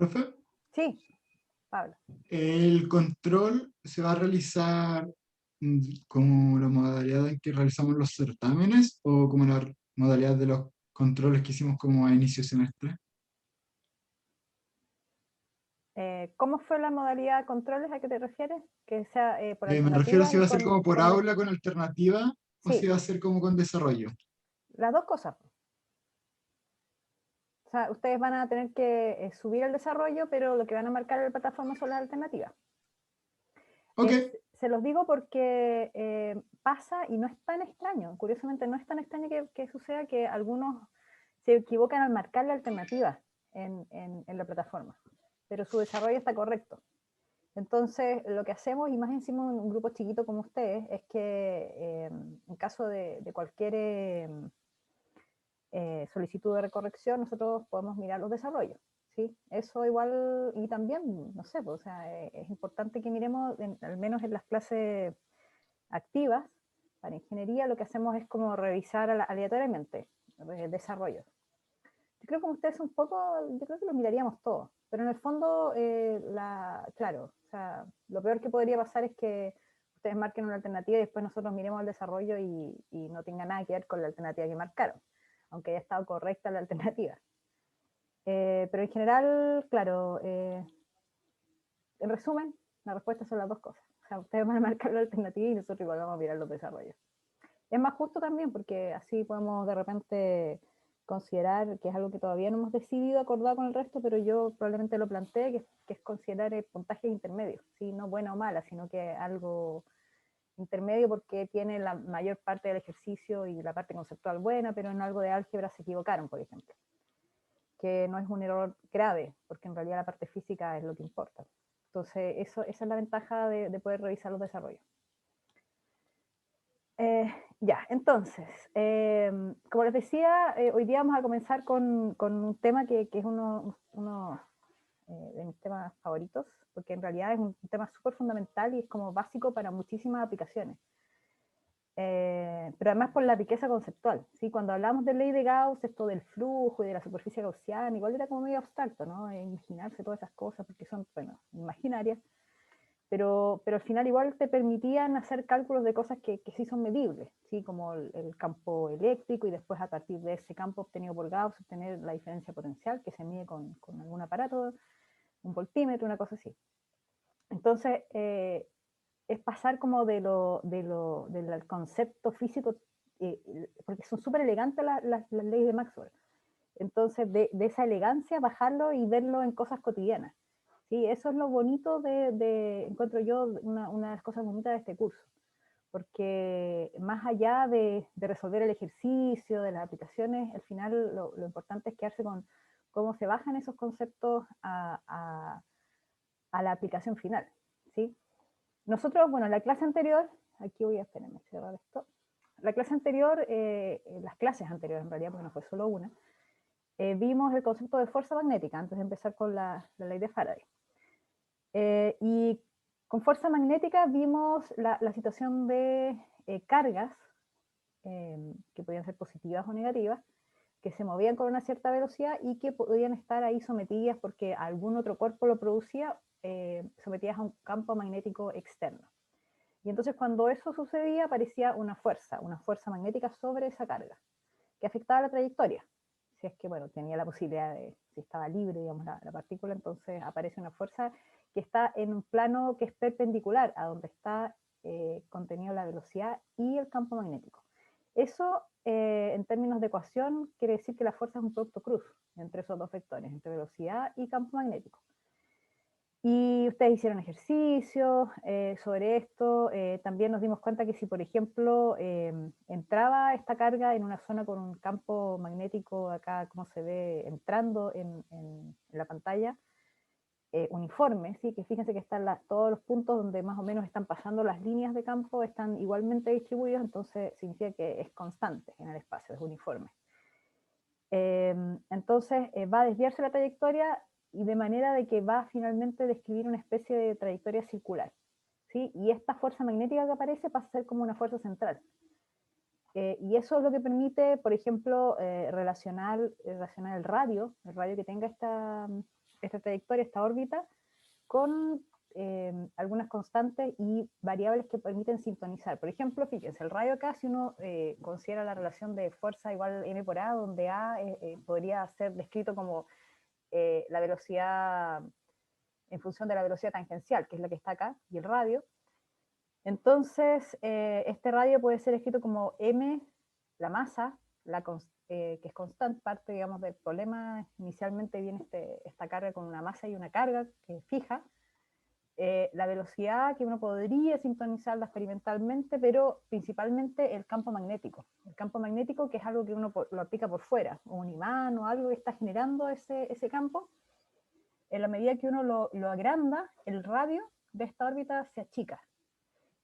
Profe, Sí, Pablo. el control se va a realizar como la modalidad en que realizamos los certámenes o como la modalidad de los controles que hicimos como a inicio de semestre. ¿Cómo fue la modalidad de controles a qué te refieres? ¿Que sea por Me refiero a alternativa si va y a ser como por con aula con alternativa o si sí, va a ser como con desarrollo. las dos cosas. O sea, ustedes van a tener que subir el desarrollo, pero lo que van a marcar en la plataforma son las alternativas. Ok, Se los digo porque pasa y no es tan extraño. Curiosamente, no es tan extraño que suceda que algunos se equivocan al marcar la alternativa en la plataforma, pero su desarrollo está correcto. Entonces, lo que hacemos, y más encima en un grupo chiquito como ustedes, es que en caso de cualquier solicitud de recorrección, nosotros podemos mirar los desarrollos. ¿Sí? Eso igual, y también, no sé, pues, o sea, es importante que miremos, al menos en las clases activas, para ingeniería, lo que hacemos es como revisar aleatoriamente desarrollos. Yo creo que como ustedes un poco, yo creo que lo miraríamos todo, pero en el fondo, claro, o sea, lo peor que podría pasar es que ustedes marquen una alternativa y después nosotros miremos el desarrollo y no tenga nada que ver con la alternativa que marcaron, aunque haya estado correcta la alternativa. Pero en general, claro, en resumen, la respuesta son las dos cosas. O sea, ustedes van a marcar la alternativa y nosotros igual vamos a mirar los desarrollos. Es más justo también porque así podemos de repente considerar que es algo que todavía no hemos decidido acordado con el resto, pero yo probablemente lo planteé, que es considerar el puntaje intermedio, ¿sí? No buena o mala, sino que algo intermedio porque tiene la mayor parte del ejercicio y la parte conceptual buena, pero en algo de álgebra se equivocaron, por ejemplo, que no es un error grave, porque en realidad la parte física es lo que importa. Entonces, esa es la ventaja de poder revisar los desarrollos. Ya, entonces, como les decía, hoy día vamos a comenzar con un tema que es uno de mis temas favoritos, porque en realidad es un tema súper fundamental y es como básico para muchísimas aplicaciones. Pero además por la riqueza conceptual, ¿sí? Cuando hablamos de ley de Gauss, esto del flujo y de la superficie gaussiana, igual era como medio abstracto, ¿no? Imaginarse todas esas cosas, porque son, bueno, imaginarias, pero al final igual te permitían hacer cálculos de cosas que sí son medibles, ¿sí? Como el campo eléctrico y después a partir de ese campo obtenido por Gauss obtener la diferencia potencial que se mide con algún aparato, un voltímetro, una cosa así. Entonces, es pasar como del concepto físico, porque son súper elegantes las leyes de Maxwell. Entonces, de esa elegancia, bajarlo y verlo en cosas cotidianas. Sí, eso es lo bonito encuentro yo, una de las cosas bonitas de este curso, porque más allá de resolver el ejercicio, de las aplicaciones, al final lo importante es quedarse con cómo se bajan esos conceptos a la aplicación final, ¿sí? Nosotros, bueno, la clase anterior, aquí voy a cerrar esto, la clase anterior, las clases anteriores en realidad, porque no fue solo una, vimos el concepto de fuerza magnética antes de empezar con la ley de Faraday. Y con fuerza magnética vimos la situación de cargas, que podían ser positivas o negativas, que se movían con una cierta velocidad y que podían estar ahí sometidas porque algún otro cuerpo lo producía, sometidas a un campo magnético externo. Y entonces cuando eso sucedía aparecía una fuerza magnética sobre esa carga, que afectaba la trayectoria. Si es que, bueno, tenía la posibilidad de, si estaba libre, digamos, la partícula, entonces aparece una fuerza que está en un plano que es perpendicular a donde está contenido la velocidad y el campo magnético. Eso, en términos de ecuación, quiere decir que la fuerza es un producto cruz entre esos dos vectores, entre velocidad y campo magnético. Y ustedes hicieron ejercicios sobre esto. También nos dimos cuenta que si, por ejemplo, entraba esta carga en una zona con un campo magnético, acá como se ve entrando en la pantalla, uniforme, ¿sí? Que fíjense que están todos los puntos donde más o menos están pasando las líneas de campo, están igualmente distribuidos, entonces significa que es constante en el espacio, es uniforme. Entonces va a desviarse la trayectoria y de manera de que va finalmente a describir una especie de trayectoria circular, ¿sí? Y esta fuerza magnética que aparece pasa a ser como una fuerza central. Y eso es lo que permite, por ejemplo, relacionar el radio que tenga esta trayectoria, esta órbita, con algunas constantes y variables que permiten sintonizar. Por ejemplo, fíjense, el radio acá, si uno considera la relación de fuerza igual m por a, donde a podría ser descrito como la velocidad en función de la velocidad tangencial, que es la que está acá, y el radio. Entonces, este radio puede ser escrito como m, la masa, que es constante, parte, digamos, del problema. Inicialmente viene esta carga con una masa y una carga que es fija, la velocidad que uno podría sintonizarla experimentalmente, pero principalmente el campo magnético. El campo magnético, que es algo que uno lo aplica por fuera, o un imán o algo que está generando ese campo. En la medida que uno lo agranda, el radio de esta órbita se achica.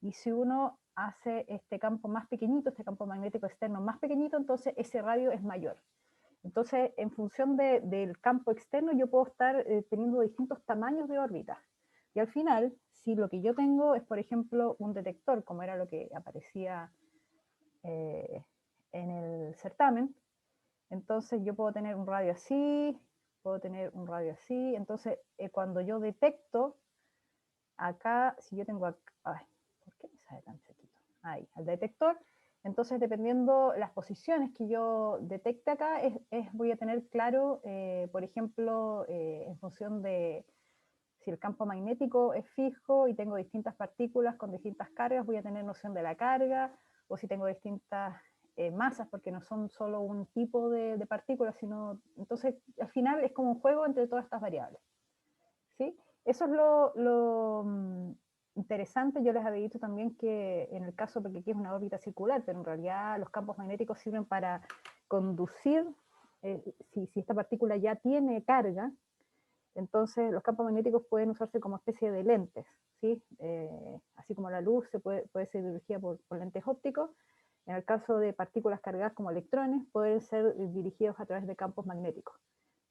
Y si uno hace este campo más pequeñito, este campo magnético externo más pequeñito, entonces ese radio es mayor. Entonces, en función del campo externo, yo puedo estar teniendo distintos tamaños de órbitas. Y al final, si lo que yo tengo es, por ejemplo, un detector, como era lo que aparecía en el certamen, entonces yo puedo tener un radio así, puedo tener un radio así. Entonces, cuando yo detecto, acá, si yo tengo acá, ay, ¿por qué me sale tan chiquito? Ahí, al detector. Entonces, dependiendo las posiciones que yo detecte acá, voy a tener claro, por ejemplo, en función de si el campo magnético es fijo y tengo distintas partículas con distintas cargas, voy a tener noción de la carga, o si tengo distintas masas, porque no son solo un tipo de partículas, sino, entonces, al final es como un juego entre todas estas variables, ¿sí? Eso es lo interesante. Yo les había dicho también que en el caso, porque aquí es una órbita circular, pero en realidad los campos magnéticos sirven para conducir, si esta partícula ya tiene carga, entonces los campos magnéticos pueden usarse como especie de lentes, ¿sí? Así como la luz puede ser dirigida por lentes ópticos, en el caso de partículas cargadas como electrones, pueden ser dirigidos a través de campos magnéticos.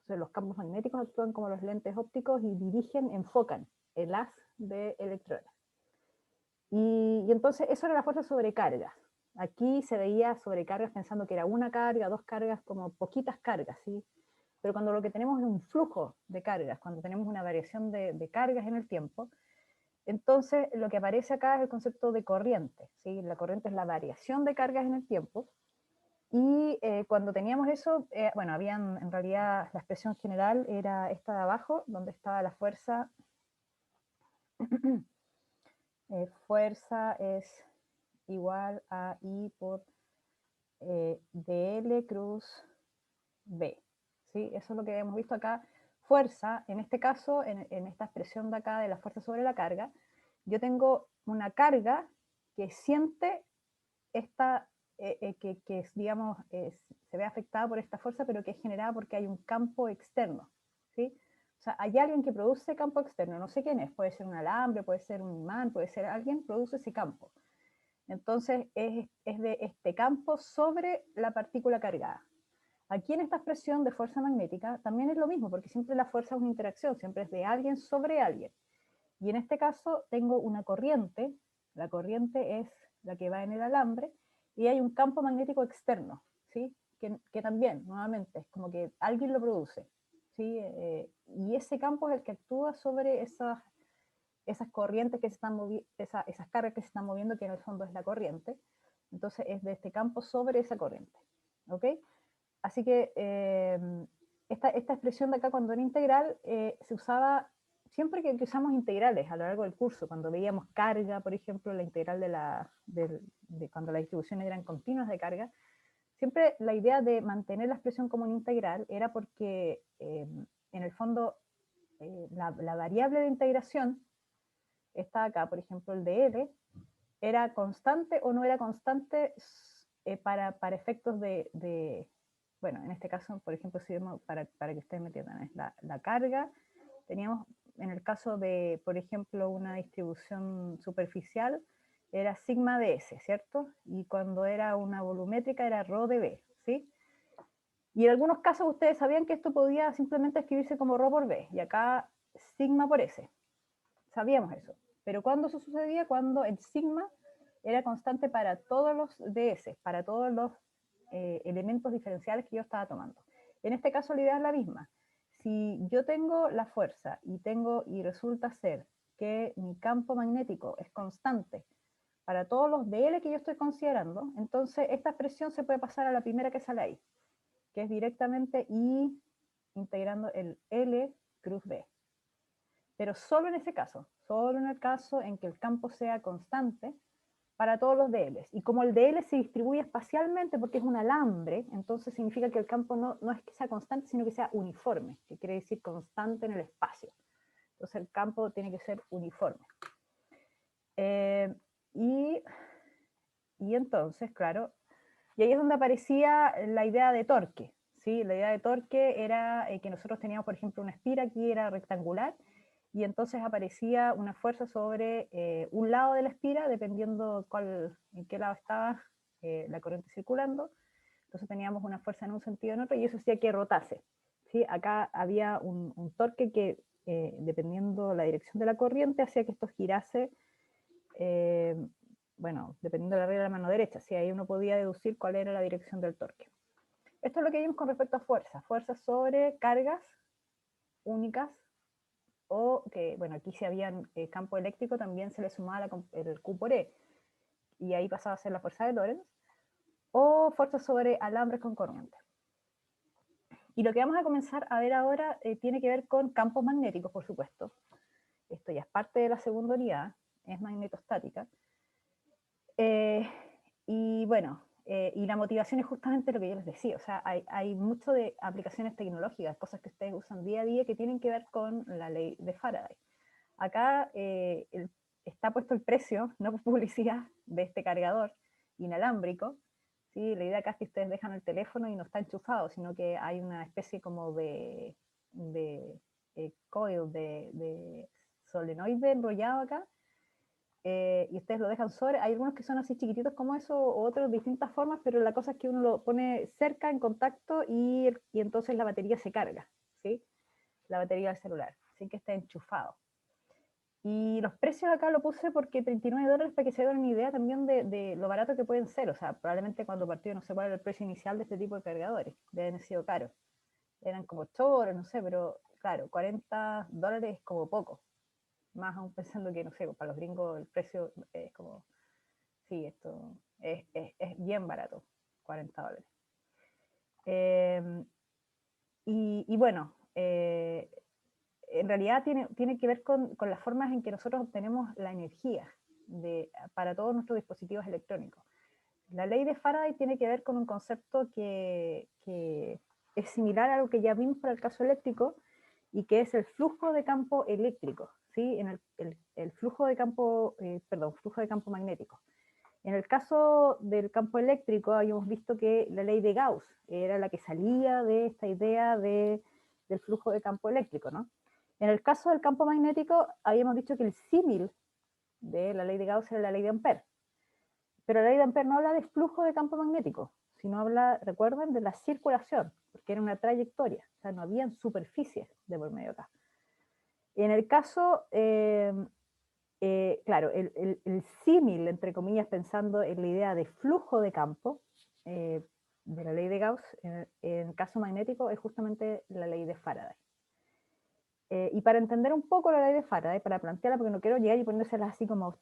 Entonces los campos magnéticos actúan como los lentes ópticos y enfocan el haz de electrones. Y entonces eso era la fuerza sobrecarga. Aquí se veía sobrecargas pensando que era una carga, dos cargas, como poquitas cargas, ¿sí? Pero cuando lo que tenemos es un flujo de cargas, cuando tenemos una variación de cargas en el tiempo, entonces lo que aparece acá es el concepto de corriente, ¿sí? La corriente es la variación de cargas en el tiempo. Y cuando teníamos eso, bueno, habían, en realidad la expresión general era esta de abajo, donde estaba la fuerza. Fuerza es igual a I por dl cruz B. ¿Sí? Eso es lo que hemos visto acá. Fuerza, en este caso, en esta expresión de acá de la fuerza sobre la carga, yo tengo una carga que siente esta, que digamos, se ve afectada por esta fuerza, pero que es generada porque hay un campo externo, ¿sí? O sea, hay alguien que produce campo externo, no sé quién es, puede ser un alambre, puede ser un imán, puede ser alguien, produce ese campo. Entonces, es de este campo sobre la partícula cargada. Aquí en esta expresión de fuerza magnética también es lo mismo, porque siempre la fuerza es una interacción, siempre es de alguien sobre alguien. Y en este caso tengo una corriente, la corriente es la que va en el alambre, y hay un campo magnético externo, ¿sí? Que también, nuevamente, es como que alguien lo produce, ¿sí? Y ese campo es el que actúa sobre esas corrientes que se están moviendo, esas cargas que se están moviendo, que en el fondo es la corriente. Entonces es de este campo sobre esa corriente, ¿ok? Así que esta expresión de acá, cuando era integral, se usaba siempre que usamos integrales a lo largo del curso, cuando veíamos carga, por ejemplo, la integral de cuando las distribuciones eran continuas de carga, siempre la idea de mantener la expresión como una integral era porque en el fondo la variable de integración está acá, por ejemplo, el de L, era constante o no era constante para efectos bueno, en este caso, por ejemplo, si vemos, para que ustedes me entiendan, es la carga. Teníamos, en el caso de, por ejemplo, una distribución superficial, era sigma de S, ¿cierto? Y cuando era una volumétrica era rho de B, ¿sí? Y en algunos casos ustedes sabían que esto podía simplemente escribirse como rho por B, y acá sigma por S. Sabíamos eso. Pero ¿cuándo eso sucedía? Cuando el sigma era constante para todos los ds, para todos los elementos diferenciales que yo estaba tomando. En este caso la idea es la misma. si yo tengo la fuerza y resulta ser que mi campo magnético es constante para todos los dl que yo estoy considerando, entonces esta expresión se puede pasar a la primera que sale ahí, que es directamente I integrando el L cruz B. Pero solo en ese caso, solo en el caso en que el campo sea constante para todos los dl. Y como el dl se distribuye espacialmente porque es un alambre, entonces significa que el campo no es que sea constante, sino que sea uniforme, que quiere decir constante en el espacio. Entonces el campo tiene que ser uniforme. Y entonces, claro, y ahí es donde aparecía la idea de torque. ¿Sí? La idea de torque era que nosotros teníamos, por ejemplo, una espira aquí era rectangular, y entonces aparecía una fuerza sobre un lado de la espira, dependiendo en qué lado estaba la corriente circulando. Entonces teníamos una fuerza en un sentido o en otro, y eso hacía que rotase. ¿Sí? Acá había un torque que, dependiendo la dirección de la corriente, hacía que esto girase, bueno, dependiendo de la regla de la mano derecha. ¿Sí? Ahí uno podía deducir cuál era la dirección del torque. Esto es lo que vimos con respecto a fuerzas sobre cargas únicas, o que, bueno, aquí si había campo eléctrico también se le sumaba el Q por E, y ahí pasaba a ser la fuerza de Lorentz, o fuerzas sobre alambres con corriente. Y lo que vamos a comenzar a ver ahora tiene que ver con campos magnéticos, por supuesto. Esto ya es parte de la segunda unidad, es magnetostática. Y bueno, y la motivación es justamente lo que yo les decía, o sea, hay mucho de aplicaciones tecnológicas, cosas que ustedes usan día a día que tienen que ver con la ley de Faraday. Acá está puesto el precio, no por publicidad, de este cargador inalámbrico. ¿Sí? La idea acá es que ustedes dejan el teléfono y no está enchufado, sino que hay una especie como de coil, de solenoide enrollado acá, y ustedes lo dejan sobre. Hay algunos que son así chiquititos como eso, o otros de distintas formas, pero la cosa es que uno lo pone cerca, en contacto, y entonces la batería se carga, ¿sí? La batería del celular, así que está enchufado. Y los precios acá lo puse porque $39, para que se den una idea también de lo barato que pueden ser. O sea, probablemente cuando partió, no sé cuál era el precio inicial de este tipo de cargadores, deben haber sido caros. Eran como 8 horas, no sé, pero claro, $40 es como poco. Más aún pensando que, no sé, para los gringos el precio es como, sí, esto es bien barato, $40. Y bueno, en realidad tiene que ver con las formas en que nosotros obtenemos la energía para todos nuestros dispositivos electrónicos. La ley de Faraday tiene que ver con un concepto que es similar a lo que ya vimos para el caso eléctrico, y que es el flujo de campo eléctrico, ¿sí? En el flujo de campo, flujo de campo magnético. En el caso del campo eléctrico habíamos visto que la ley de Gauss era la que salía de esta idea del flujo de campo eléctrico, ¿no? En el caso del campo magnético habíamos dicho que el símil de la ley de Gauss era la ley de Ampère. Pero la ley de Ampère no habla de flujo de campo magnético, sino habla, recuerden, de la circulación, porque era una trayectoria, o sea, no habían superficies de por medio acá. En el caso, claro, el símil, entre comillas, pensando en la idea de flujo de campo de la ley de Gauss, en el caso magnético, es justamente la ley de Faraday. Y para entender un poco la ley de Faraday, para plantearla, porque no quiero llegar y ponérselas así como,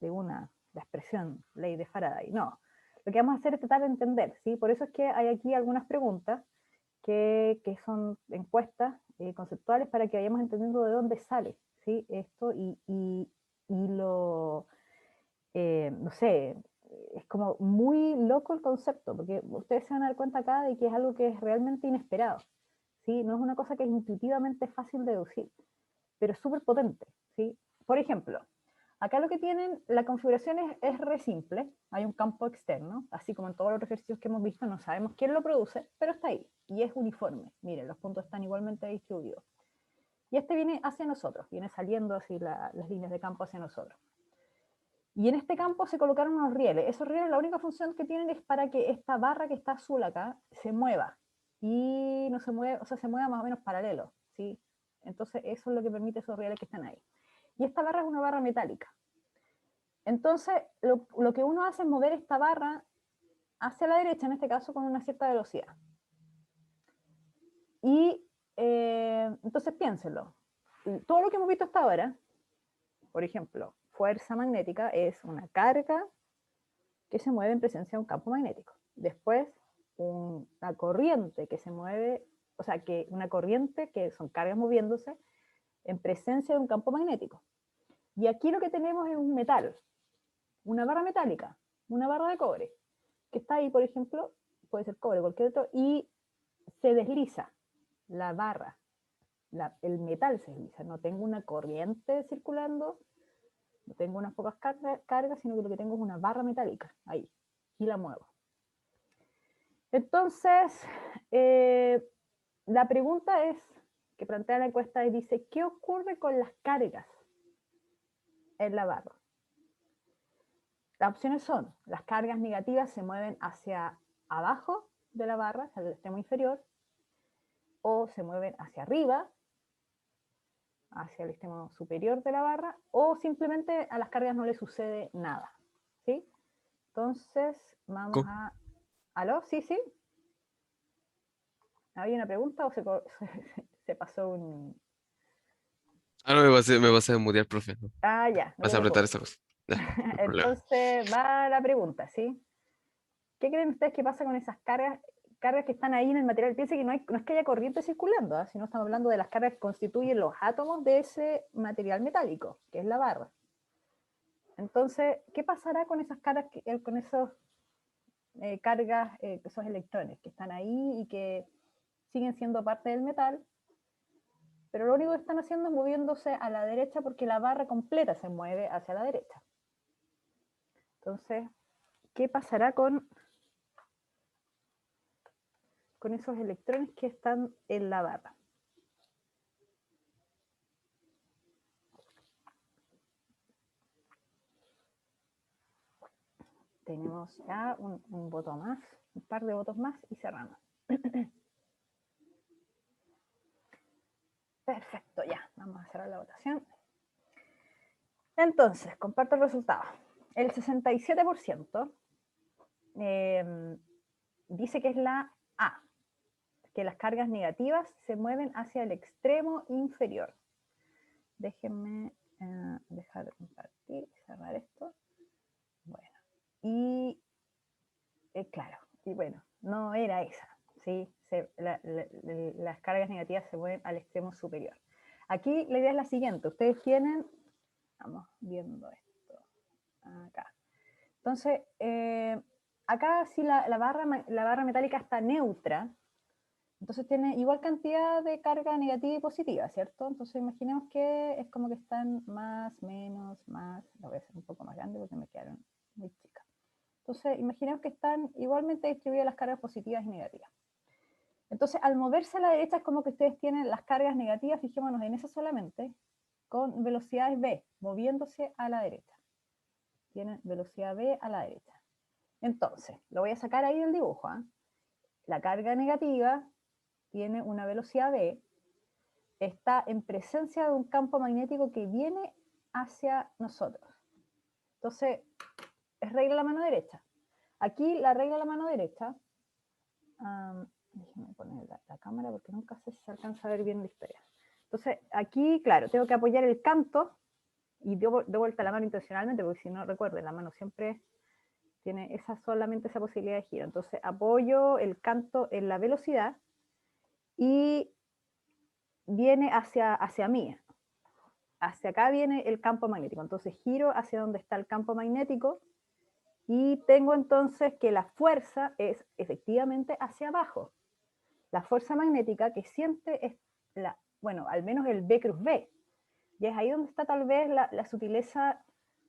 de una, la expresión ley de Faraday, no. Lo que vamos a hacer es tratar de entender, ¿sí? Por eso es que hay aquí algunas preguntas que son encuestas conceptuales, para que vayamos entendiendo de dónde sale, ¿sí? Esto, y lo, no sé, es como muy loco el concepto, porque ustedes se van a dar cuenta acá de que es algo que es realmente inesperado, ¿sí? No es una cosa que es intuitivamente fácil de deducir, pero es súper potente, ¿sí? Por ejemplo, acá lo que tienen, la configuración es re simple, hay un campo externo, así como en todos los ejercicios que hemos visto, no sabemos quién lo produce, pero está ahí, y es uniforme, miren, los puntos están igualmente distribuidos. Y este viene hacia nosotros, viene saliendo así las líneas de campo hacia nosotros. Y en este campo se colocaron unos rieles. Esos rieles, la única función que tienen es para que esta barra que está azul acá se mueva. Y no se mueve, o sea, se mueva más o menos paralelo, ¿sí? Entonces eso es lo que permite esos rieles que están ahí. Y esta barra es una barra metálica. Entonces lo que uno hace es mover esta barra hacia la derecha, en este caso con una cierta velocidad. Y entonces piénsenlo. Todo lo que hemos visto hasta ahora, por ejemplo, fuerza magnética es una carga que se mueve en presencia de un campo magnético. Después, una corriente que se mueve, o sea, que una corriente que son cargas moviéndose en presencia de un campo magnético. Y aquí lo que tenemos es un metal, una barra metálica, una barra de cobre, que está ahí, por ejemplo, puede ser cobre, cualquier otro, y se desliza la barra, el metal se desliza. No tengo una corriente circulando, no tengo unas pocas cargas, sino que lo que tengo es una barra metálica ahí, y la muevo. Entonces, la pregunta es, que plantea la encuesta, y dice, ¿qué ocurre con las cargas en la barra? Las opciones son, las cargas negativas se mueven hacia abajo de la barra, hacia el extremo inferior, o se mueven hacia arriba, hacia el extremo superior de la barra, o simplemente a las cargas no le sucede nada, ¿sí? Entonces, vamos a... ¿Aló? ¿Sí, sí? ¿Había una pregunta o se pasó un...? Ah, no, me pasé de mutear, profe. No. Ah, ya, no te Vas a apretar preocupes. esta cosa. Ya, no hay problema. Entonces, va la pregunta, ¿sí? ¿Qué creen ustedes que pasa con esas cargas que están ahí en el material? Piensen que no es que haya corriente circulando, ¿eh? Sino estamos hablando de las cargas que constituyen los átomos de ese material metálico, que es la barra. Entonces, ¿qué pasará con esas cargas, con esos cargas, esos electrones que están ahí y que siguen siendo parte del metal, pero lo único que están haciendo es moviéndose a la derecha porque la barra completa se mueve hacia la derecha? Entonces, ¿qué pasará con esos electrones que están en la barra? Tenemos ya un voto más, un par de votos más y cerramos. Perfecto, ya, vamos a cerrar la votación. Entonces, comparto el resultado. El 67% dice que es la A, que las cargas negativas se mueven hacia el extremo inferior. Déjenme dejar de compartir y cerrar esto. Bueno, y claro, y bueno, no era esa, ¿sí? Las cargas negativas se mueven al extremo superior. Aquí la idea es la siguiente, ustedes tienen, vamos viendo esto, acá. Entonces, acá si la barra metálica está neutra, entonces tiene igual cantidad de carga negativa y positiva, ¿cierto? Entonces imaginemos que es como que están más, menos, más, lo voy a hacer un poco más grande porque me quedaron muy chicas. Entonces imaginemos que están igualmente distribuidas las cargas positivas y negativas. Entonces al moverse a la derecha es como que ustedes tienen las cargas negativas, fijémonos en eso solamente, con velocidades v, moviéndose a la derecha. Tienen velocidad v a la derecha. Entonces, lo voy a sacar ahí del dibujo, ¿eh? La carga negativa tiene una velocidad v, está en presencia de un campo magnético que viene hacia nosotros. Entonces, es regla la mano derecha. Aquí la regla la mano derecha, déjenme poner la cámara porque nunca sé si se alcanza a ver bien la historia. Entonces, aquí, claro, tengo que apoyar el canto y de vuelta la mano intencionalmente, porque si no, recuerden, la mano siempre tiene solamente esa posibilidad de giro. Entonces, apoyo el canto en la velocidad y viene hacia mí. Hacia acá viene el campo magnético. Entonces, giro hacia donde está el campo magnético y tengo entonces que la fuerza es efectivamente hacia abajo. La fuerza magnética que siente es, bueno, al menos el B cruz B. Y es ahí donde está tal vez la sutileza,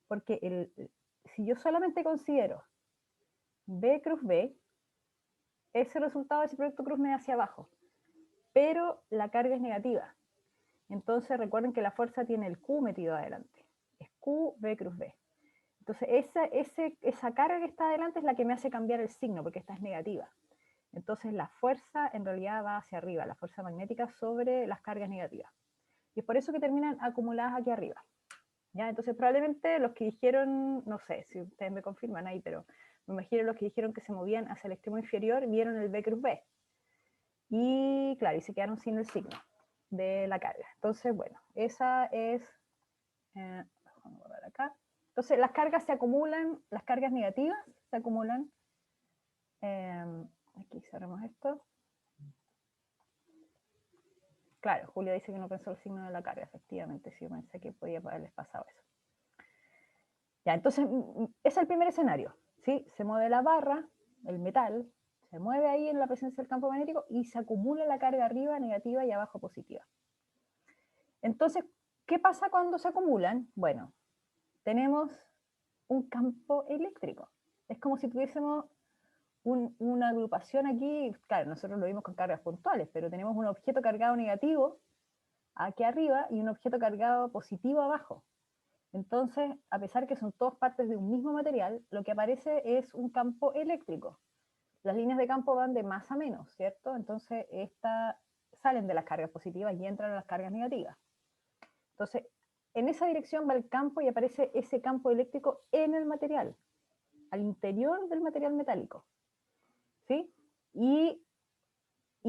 porque si yo solamente considero B cruz B, ese resultado de ese producto cruz me da hacia abajo, pero la carga es negativa. Entonces recuerden que la fuerza tiene el Q metido adelante. Es Q, B cruz B. Entonces esa carga que está adelante es la que me hace cambiar el signo, porque esta es negativa. Entonces la fuerza en realidad va hacia arriba, la fuerza magnética sobre las cargas negativas. Y es por eso que terminan acumuladas aquí arriba. ¿Ya? Entonces probablemente los que dijeron, no sé si ustedes me confirman ahí, pero me imagino los que dijeron que se movían hacia el extremo inferior vieron el B cruz B. Y claro, y se quedaron sin el signo de la carga. Entonces, bueno, esa es... vamos a ver acá. Entonces, las cargas se acumulan, las cargas negativas se acumulan. Aquí cerramos esto. Claro, Julia dice que no pensó el signo de la carga, efectivamente, sí, pensé que podía haberles pasado eso. Ya, entonces, es el primer escenario, ¿sí? Se mueve la barra, el metal, se mueve ahí en la presencia del campo magnético y se acumula la carga arriba negativa y abajo positiva. Entonces, ¿qué pasa cuando se acumulan? Bueno, tenemos un campo eléctrico. Es como si tuviésemos una agrupación aquí, claro, nosotros lo vimos con cargas puntuales, pero tenemos un objeto cargado negativo aquí arriba y un objeto cargado positivo abajo. Entonces, a pesar que son todas partes de un mismo material, lo que aparece es un campo eléctrico. Las líneas de campo van de más a menos, ¿cierto? Entonces, salen de las cargas positivas y entran a las cargas negativas. Entonces, en esa dirección va el campo y aparece ese campo eléctrico en el material, al interior del material metálico. ¿Sí? Y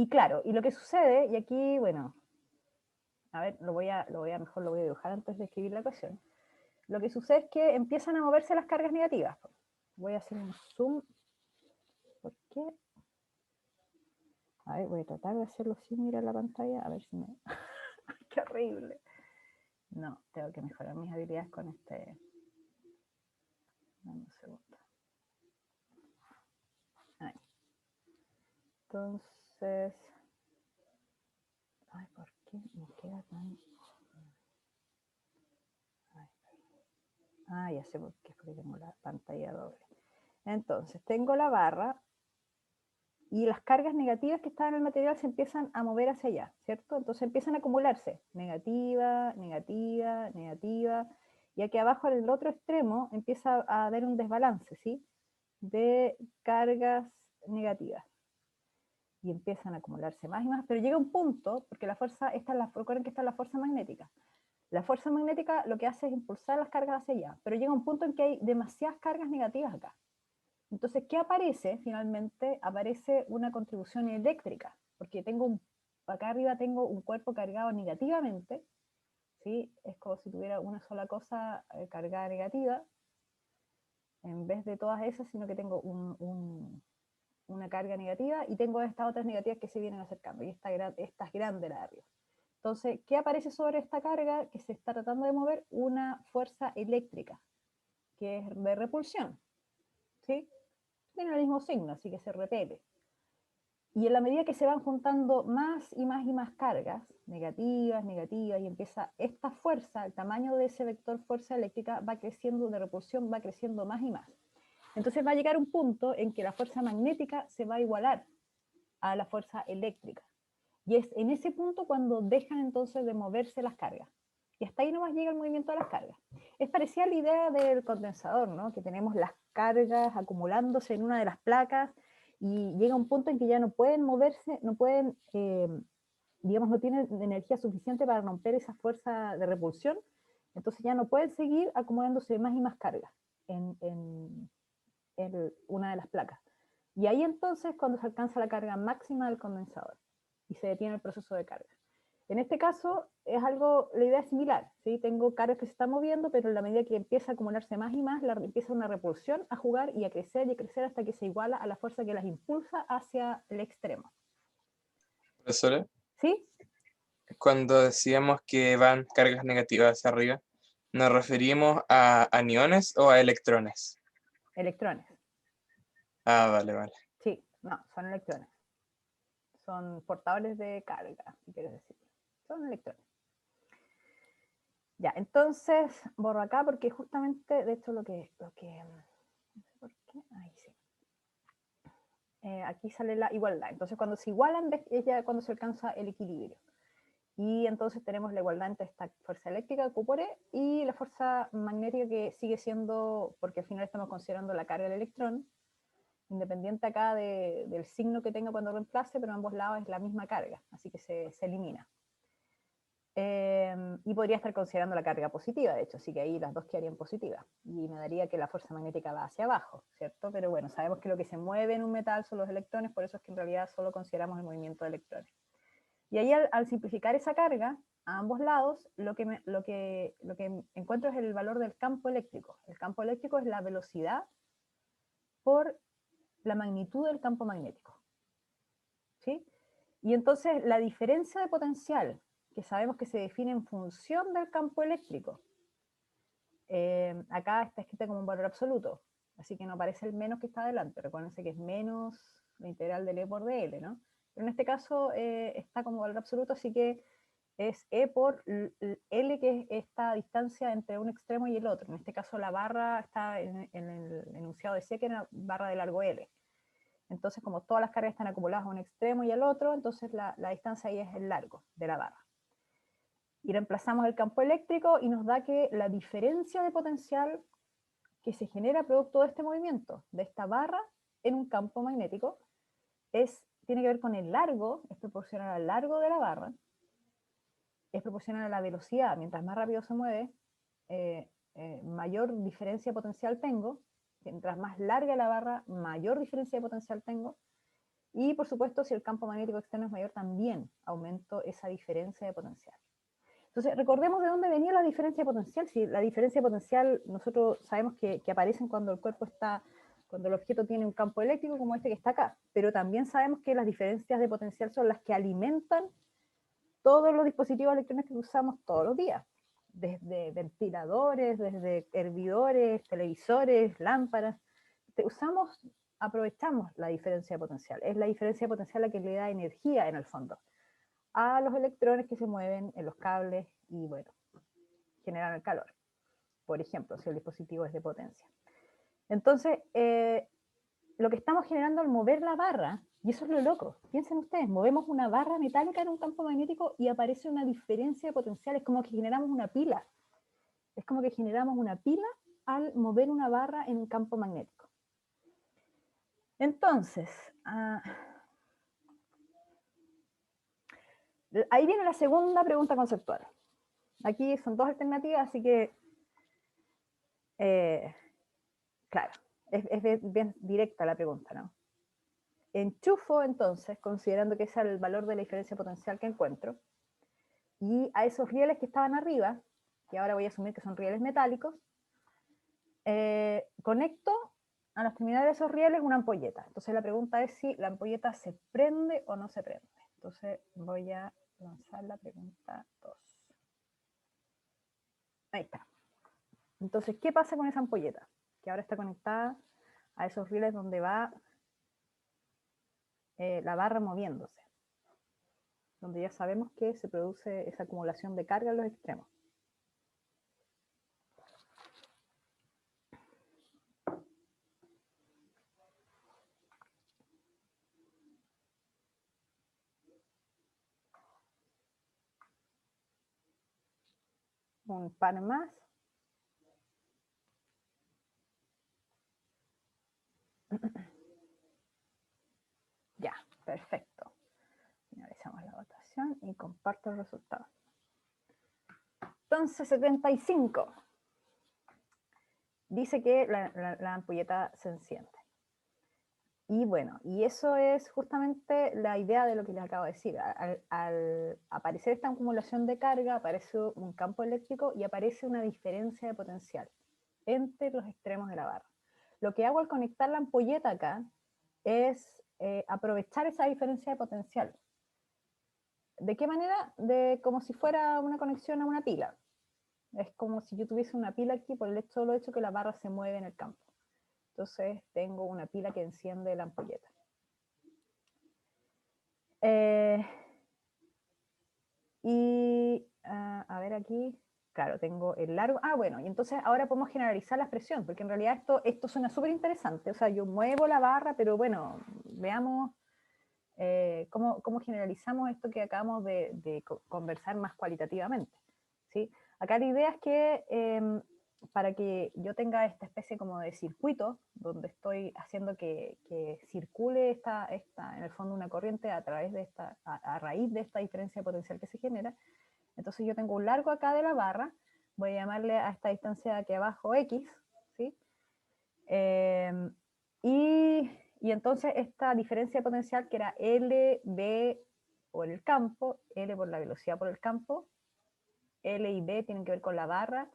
claro, y lo que sucede, y aquí, bueno, a ver, mejor lo voy a dibujar antes de escribir la ecuación. Lo que sucede es que empiezan a moverse las cargas negativas. Voy a hacer un zoom. ¿Por qué? A ver, voy a tratar de hacerlo sin mirar la pantalla, a ver si me... ¡Qué horrible! No, tengo que mejorar mis habilidades con este... Dame un segundo. Ahí. Entonces... Ay, ¿por qué me queda tan...? Ay, ya sé por qué, porque tengo la pantalla doble. Entonces, tengo la barra y las cargas negativas que estaban en el material se empiezan a mover hacia allá, ¿cierto? Entonces empiezan a acumularse, negativa, negativa, negativa, y aquí abajo en el otro extremo empieza a haber un desbalance, ¿sí? De cargas negativas. Y empiezan a acumularse más y más, pero llega un punto, porque la fuerza, recuerden que esta es la fuerza magnética. La fuerza magnética lo que hace es impulsar las cargas hacia allá, pero llega un punto en que hay demasiadas cargas negativas acá. Entonces, ¿qué aparece? Finalmente aparece una contribución eléctrica, porque acá arriba tengo un cuerpo cargado negativamente, ¿sí? Es como si tuviera una sola cosa cargada negativa, en vez de todas esas, sino que tengo una carga negativa y tengo estas otras negativas que se vienen acercando, y esta es grande la de arriba. Entonces, ¿qué aparece sobre esta carga que se está tratando de mover? Una fuerza eléctrica, que es de repulsión, ¿sí? Tiene el mismo signo, así que se repele. Y en la medida que se van juntando más y más y más cargas, negativas, negativas, y empieza esta fuerza, el tamaño de ese vector fuerza eléctrica va creciendo, de repulsión va creciendo más y más. Entonces va a llegar un punto en que la fuerza magnética se va a igualar a la fuerza eléctrica. Y es en ese punto cuando dejan entonces de moverse las cargas. Y hasta ahí nomás llega el movimiento de las cargas. Es parecida a la idea del condensador, ¿no? Que tenemos las cargas acumulándose en una de las placas y llega un punto en que ya no pueden moverse, no pueden, digamos, no tienen energía suficiente para romper esa fuerza de repulsión, entonces ya no pueden seguir acumulándose más y más cargas en una de las placas. Y ahí entonces cuando se alcanza la carga máxima del condensador y se detiene el proceso de carga. En este caso es la idea es similar, ¿sí? Tengo cargas que se están moviendo, pero en la medida que empieza a acumularse más y más, empieza una repulsión a jugar y a crecer hasta que se iguala a la fuerza que las impulsa hacia el extremo. Profesora, ¿Sí? cuando decíamos que van cargas negativas hacia arriba, ¿nos referimos a aniones o a electrones? Electrones. Ah, vale, vale. Sí, no, son electrones. Son portadores de carga, si quieres decir. Son electrones. Ya, entonces borro acá porque justamente, de hecho, no sé por qué, ahí sí. Aquí sale la igualdad. Entonces, cuando se igualan, es ya cuando se alcanza el equilibrio. Y entonces tenemos la igualdad entre esta fuerza eléctrica, Q por E, y la fuerza magnética que sigue siendo, porque al final estamos considerando la carga del electrón, independiente acá del signo que tenga cuando reemplace, pero a ambos lados es la misma carga, así que se elimina. Y podría estar considerando la carga positiva, de hecho, así que ahí las dos quedarían positivas. Y me daría que la fuerza magnética va hacia abajo, ¿cierto? Pero bueno, sabemos que lo que se mueve en un metal son los electrones, por eso es que en realidad solo consideramos el movimiento de electrones. Y ahí al simplificar esa carga a ambos lados, lo que encuentro es el valor del campo eléctrico. El campo eléctrico es la velocidad por la magnitud del campo magnético, ¿sí? Y entonces la diferencia de potencial, que sabemos que se define en función del campo eléctrico, acá está escrita como un valor absoluto, así que no aparece el menos que está adelante. Recuérdense que es menos la integral de E por dl, ¿no? Pero en este caso está como valor absoluto, así que es E por L, que es esta distancia entre un extremo y el otro. En este caso la barra está en el enunciado, decía que era barra de largo L. Entonces, como todas las cargas están acumuladas a un extremo y al otro, entonces la distancia ahí es el largo de la barra. Y reemplazamos el campo eléctrico y nos da que la diferencia de potencial que se genera producto de este movimiento, de esta barra en un campo magnético, tiene que ver con el largo, es proporcional al largo de la barra, es proporcional a la velocidad. Mientras más rápido se mueve, mayor diferencia potencial tengo. Mientras más larga la barra, mayor diferencia de potencial tengo. Y por supuesto, si el campo magnético externo es mayor, también aumento esa diferencia de potencial. Entonces, recordemos de dónde venía la diferencia de potencial. Si la diferencia de potencial, nosotros sabemos que aparecen cuando el cuerpo está, cuando el objeto tiene un campo eléctrico como este que está acá. Pero también sabemos que las diferencias de potencial son las que alimentan todos los dispositivos electrónicos que usamos todos los días. Desde ventiladores, desde hervidores, televisores, lámparas. Aprovechamos la diferencia de potencial. Es la diferencia de potencial la que le da energía, en el fondo, a los electrones que se mueven en los cables y, bueno, generan el calor, por ejemplo, si el dispositivo es de potencia. Entonces, lo que estamos generando al mover la barra, y eso es lo loco, piensen ustedes, movemos una barra metálica en un campo magnético y aparece una diferencia de potencial, es como que generamos una pila. Es como que generamos una pila al mover una barra en un campo magnético. Entonces, ahí viene la segunda pregunta conceptual. Aquí son dos alternativas, así que, claro, es bien directa la pregunta, ¿no? Enchufo entonces, considerando que ese es el valor de la diferencia potencial que encuentro, y a esos rieles que estaban arriba, que ahora voy a asumir que son rieles metálicos, conecto a las terminales de esos rieles una ampolleta. Entonces la pregunta es si la ampolleta se prende o no se prende. Entonces voy a lanzar la pregunta 2. Ahí está. Entonces, ¿qué pasa con esa ampolleta? Que ahora está conectada a esos rieles donde va la barra moviéndose, donde ya sabemos que se produce esa acumulación de carga en los extremos. Un par más. Ya, perfecto. Finalizamos la votación y comparto el resultado. Entonces, 75. Dice que la ampolleta se enciende. Y bueno, y eso es justamente la idea de lo que les acabo de decir. Al aparecer esta acumulación de carga, aparece un campo eléctrico y aparece una diferencia de potencial entre los extremos de la barra. Lo que hago al conectar la ampolleta acá es aprovechar esa diferencia de potencial. ¿De qué manera? Como si fuera una conexión a una pila. Es como si yo tuviese una pila aquí por el solo hecho que la barra se mueve en el campo. Entonces tengo una pila que enciende la ampolleta. A ver aquí, claro, tengo el largo. Bueno, y entonces ahora podemos generalizar la expresión, porque en realidad esto suena súper interesante. O sea, yo muevo la barra, pero bueno, veamos cómo generalizamos esto que acabamos de conversar más cualitativamente, ¿sí? Acá la idea es que para que yo tenga esta especie como de circuito, donde estoy haciendo que circule en el fondo una corriente a raíz de esta diferencia de potencial que se genera, Entonces yo tengo un largo acá de la barra, voy a llamarle a esta distancia de aquí abajo X, ¿sí? Y entonces esta diferencia de potencial que era L, B por el campo, L por la velocidad por el campo, L y B tienen que ver con la barra,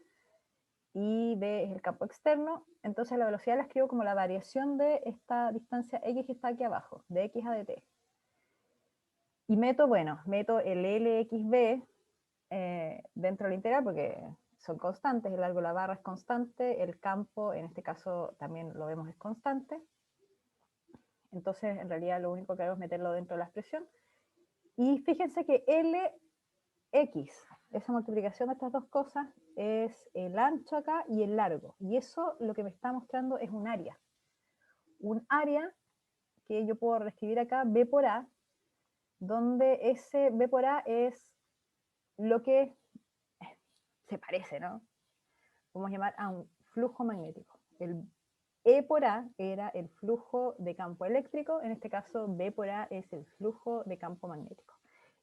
y B es el campo externo, entonces la velocidad la escribo como la variación de esta distancia X que está aquí abajo, de X a dt. Y meto el LXB dentro del integral porque son constantes, el largo de la barra es constante, el campo en este caso también lo vemos es constante. Entonces en realidad lo único que hago es meterlo dentro de la expresión. Y fíjense que LX, esa multiplicación de estas dos cosas, es el ancho acá y el largo. Y eso lo que me está mostrando es un área. Un área que yo puedo reescribir acá, B por A, donde ese B por A es lo que se parece, ¿no? Podemos llamar a un flujo magnético. El E por A era el flujo de campo eléctrico, en este caso B por A es el flujo de campo magnético.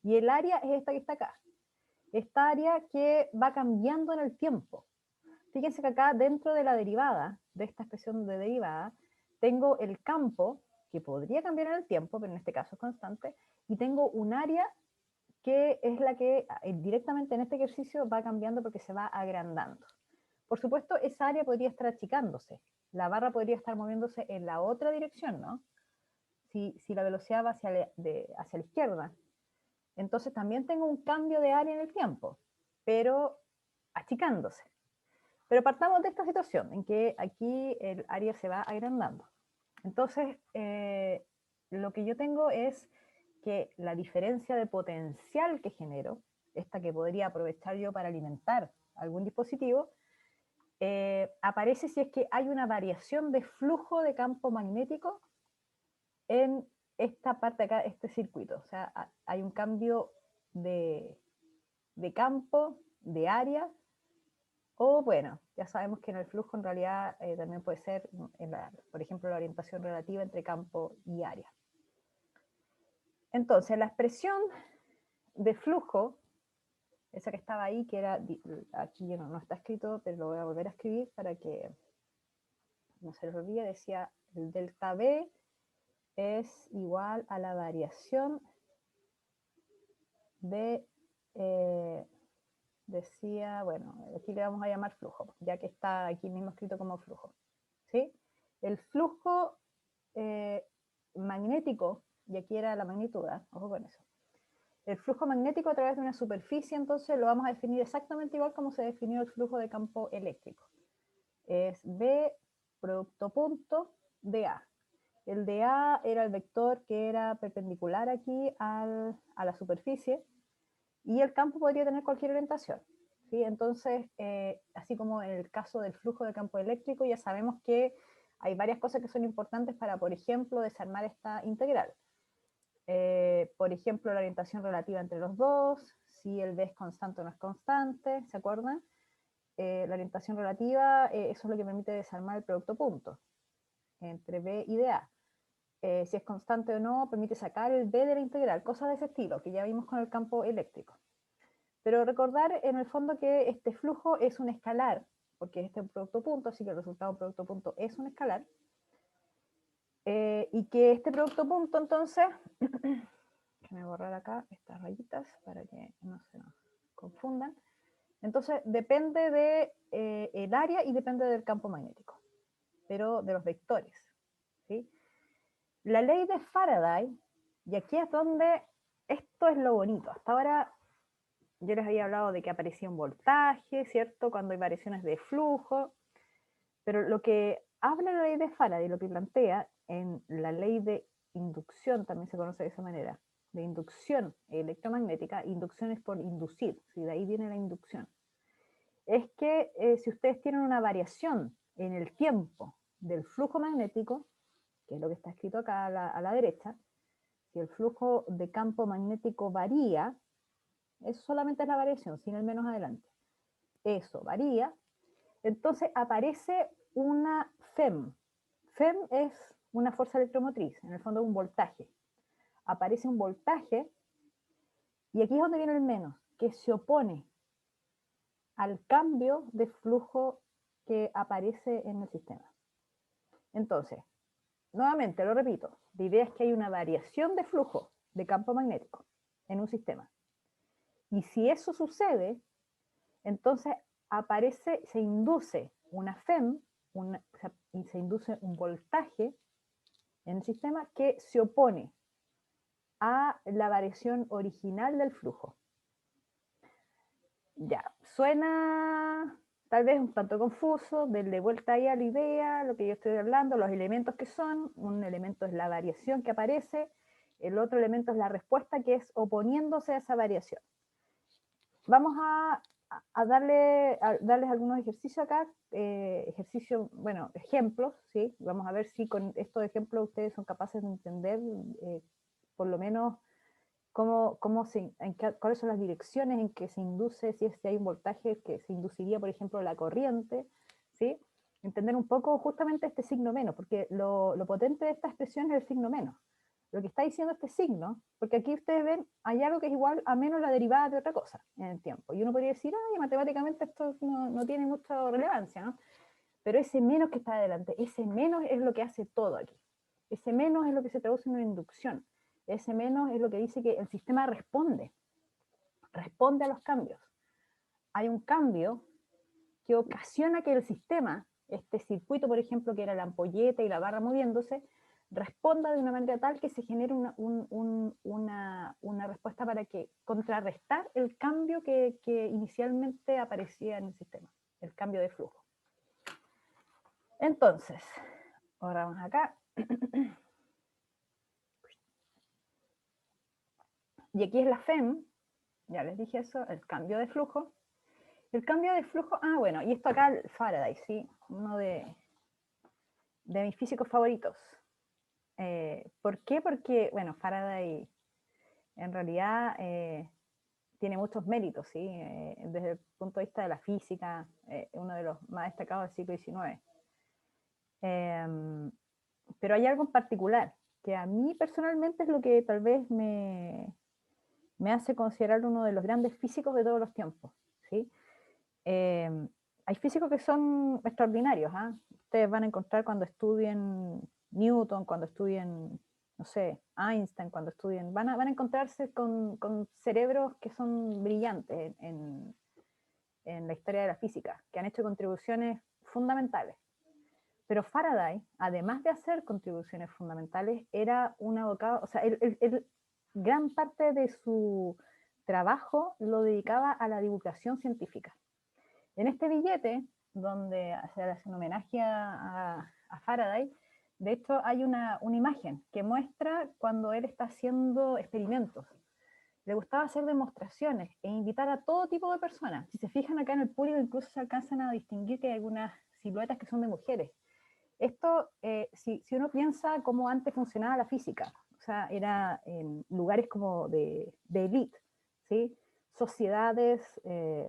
Y el área es esta que está acá. Esta área que va cambiando en el tiempo. Fíjense que acá dentro de la derivada, de esta expresión de derivada, tengo el campo, que podría cambiar en el tiempo, pero en este caso es constante, y tengo un área que es la que directamente en este ejercicio va cambiando porque se va agrandando. Por supuesto, esa área podría estar achicándose. La barra podría estar moviéndose en la otra dirección, ¿no? Si la velocidad va hacia la izquierda. Entonces también tengo un cambio de área en el tiempo, pero achicándose. Pero partamos de esta situación, en que aquí el área se va agrandando. Entonces, lo que yo tengo es que la diferencia de potencial que genero, esta que podría aprovechar yo para alimentar algún dispositivo, aparece si es que hay una variación de flujo de campo magnético en esta parte de acá, este circuito. O sea, hay un cambio de campo, de área, o bueno, ya sabemos que en el flujo en realidad también puede ser, por ejemplo, la orientación relativa entre campo y área. Entonces, la expresión de flujo, esa que estaba ahí, que era, aquí no está escrito, pero lo voy a volver a escribir para que no se les olvide, decía el delta B es igual a la variación de, decía, bueno, aquí le vamos a llamar flujo, ya que está aquí mismo escrito como flujo, ¿sí? El flujo magnético, y aquí era la magnitud, ojo con eso. El flujo magnético a través de una superficie, entonces lo vamos a definir exactamente igual como se definió el flujo de campo eléctrico. Es B producto punto de A. El de A era el vector que era perpendicular aquí a la superficie, y el campo podría tener cualquier orientación, ¿sí? Entonces, así como en el caso del flujo de campo eléctrico, ya sabemos que hay varias cosas que son importantes para, por ejemplo, desarmar esta integral. Por ejemplo, la orientación relativa entre los dos, si el B es constante o no es constante, ¿se acuerdan? La orientación relativa, eso es lo que permite desarmar el producto punto entre B y de A. Si es constante o no, permite sacar el B de la integral, cosas de ese estilo, que ya vimos con el campo eléctrico. Pero recordar en el fondo que este flujo es un escalar, porque este es un producto punto, así que el resultado de producto punto es un escalar. Y que este producto punto, entonces, déjame borrar acá estas rayitas para que no se nos confundan. Entonces, depende del área y depende del campo magnético, pero de los vectores, ¿sí? La ley de Faraday, y aquí es donde esto es lo bonito. Hasta ahora yo les había hablado de que aparecía un voltaje, ¿cierto? Cuando hay variaciones de flujo, pero lo que habla la ley de Faraday, lo que plantea en la ley de inducción, también se conoce de esa manera, de inducción electromagnética, inducción es por inducir, ¿sí? De ahí viene la inducción. Es que si ustedes tienen una variación en el tiempo del flujo magnético, que es lo que está escrito acá a la derecha, si el flujo de campo magnético varía, eso solamente es la variación, sin el menos adelante. Eso varía, entonces aparece una FEM. FEM es una fuerza electromotriz, en el fondo un voltaje. Aparece un voltaje, y aquí es donde viene el menos. que se opone al cambio de flujo que aparece en el sistema. Entonces, nuevamente lo repito, la idea es que hay una variación de flujo de campo magnético en un sistema. Y si eso sucede, entonces se induce una FEM, y se induce un voltaje en el sistema que se opone a la variación original del flujo. Ya, suena tal vez un tanto confuso, denle vuelta ahí a la idea, lo que yo estoy hablando, los elementos que son. Un elemento es la variación que aparece, el otro elemento es la respuesta, que es oponiéndose a esa variación. Vamos a darles algunos ejercicios acá, ejemplos, ¿sí? Vamos a ver si con estos ejemplos ustedes son capaces de entender por lo menos cuáles son las direcciones en que se induce, si hay un voltaje que se induciría, por ejemplo, la corriente, ¿sí? Entender un poco justamente este signo menos, porque lo potente de esta expresión es el signo menos. Lo que está diciendo este signo, porque aquí ustedes ven, hay algo que es igual a menos la derivada de otra cosa en el tiempo. Y uno podría decir, ay, matemáticamente esto no tiene mucha relevancia, ¿no? Pero ese menos que está adelante, ese menos es lo que hace todo aquí. Ese menos es lo que se traduce en una inducción. Ese menos es lo que dice que el sistema responde a los cambios. Hay un cambio que ocasiona que el sistema, este circuito, por ejemplo, que era la ampolleta y la barra moviéndose, responda de una manera tal que se genere una respuesta para contrarrestar el cambio que inicialmente aparecía en el sistema, el cambio de flujo. Entonces, ahora vamos acá. Y aquí es la FEM, ya les dije eso, el cambio de flujo. El cambio de flujo, bueno, y esto acá, Faraday, ¿sí? Uno de mis físicos favoritos. ¿Por qué? Porque, bueno, Faraday en realidad tiene muchos méritos, ¿sí? Desde el punto de vista de la física, uno de los más destacados del siglo XIX. Pero hay algo en particular, que a mí personalmente es lo que tal vez me hace considerar uno de los grandes físicos de todos los tiempos, ¿sí? Hay físicos que son extraordinarios, ¿eh? Ustedes van a encontrar cuando estudien Newton, cuando estudien, no sé, Einstein, cuando estudien, van a encontrarse con cerebros que son brillantes en la historia de la física, que han hecho contribuciones fundamentales. Pero Faraday, además de hacer contribuciones fundamentales, era un abocado, o sea, gran parte de su trabajo lo dedicaba a la divulgación científica. En este billete, donde se hace un homenaje a Faraday, de hecho hay una imagen que muestra cuando él está haciendo experimentos. Le gustaba hacer demostraciones e invitar a todo tipo de personas. Si se fijan acá en el público, incluso se alcanzan a distinguir que hay algunas siluetas que son de mujeres. Esto, si uno piensa cómo antes funcionaba la física, o sea, era en lugares como de élite, ¿sí? Sociedades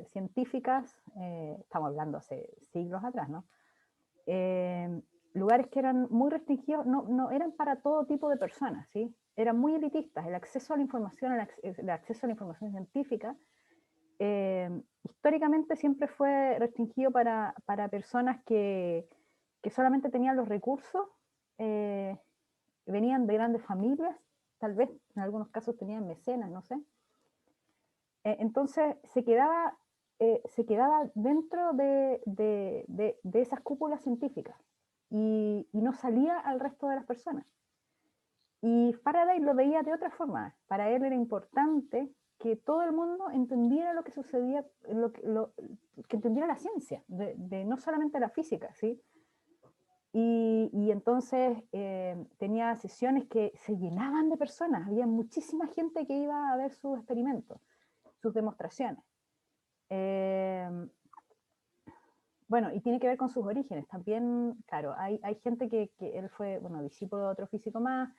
científicas, estamos hablando hace siglos atrás, ¿no? Lugares que eran muy restringidos, no eran para todo tipo de personas, ¿sí? Eran muy elitistas. El acceso a la información, el acceso a la información científica, históricamente siempre fue restringido para personas que solamente tenían los recursos, venían de grandes familias, tal vez en algunos casos tenían mecenas, no sé. Entonces se quedaba dentro de esas cúpulas científicas y no salía al resto de las personas. Y Faraday lo veía de otra forma. Para él era importante que todo el mundo entendiera lo que sucedía, que entendiera la ciencia, no solamente la física, ¿sí? Y entonces tenía sesiones que se llenaban de personas, había muchísima gente que iba a ver sus experimentos, sus demostraciones. Bueno, y tiene que ver con sus orígenes. También, claro, hay gente que él fue, bueno, discípulo de otro físico más.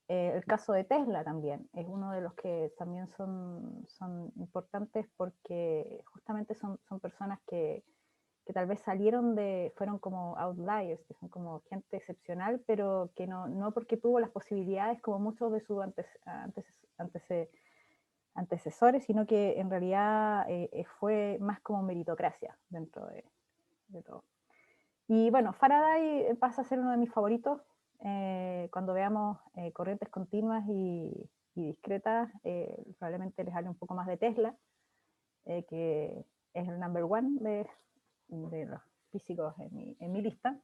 El caso de Tesla también es uno de los que también son importantes porque justamente son personas que tal vez fueron como outliers, que son como gente excepcional, pero que no porque tuvo las posibilidades como muchos de sus antecesores, sino que en realidad fue más como meritocracia dentro de todo. Y bueno, Faraday pasa a ser uno de mis favoritos. Cuando veamos corrientes continuas y discretas, probablemente les hable un poco más de Tesla, que es el number one de los físicos en mi lista.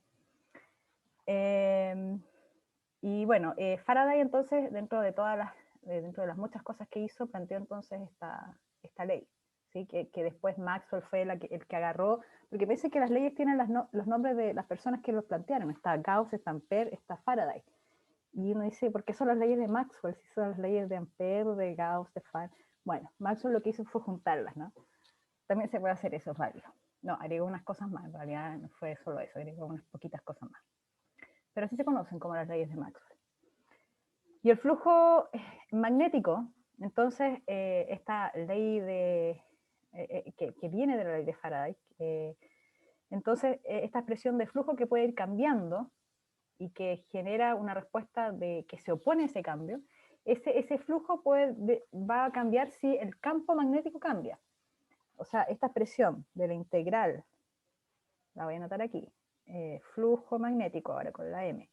Y bueno, Faraday entonces, dentro de las muchas cosas que hizo, planteó entonces esta ley, ¿sí? Que después Maxwell fue el que agarró, porque piensen que las leyes tienen los nombres de las personas que los plantearon. Está Gauss, está Ampère, está Faraday. Y uno dice, ¿por qué son las leyes de Maxwell? Si son las leyes de Ampère, de Gauss, de Faraday. Bueno, Maxwell lo que hizo fue juntarlas, ¿no? También se puede hacer eso, es válido. No, agregó unas cosas más, en realidad no fue solo eso, agregó unas poquitas cosas más. Pero así se conocen como las leyes de Maxwell. Y el flujo magnético, entonces, esta ley que viene de la ley de Faraday, entonces, esta expresión de flujo que puede ir cambiando y que genera una respuesta que se opone a ese cambio, ese flujo va a cambiar si el campo magnético cambia. O sea, esta expresión de la integral, la voy a anotar aquí, flujo magnético ahora con la M,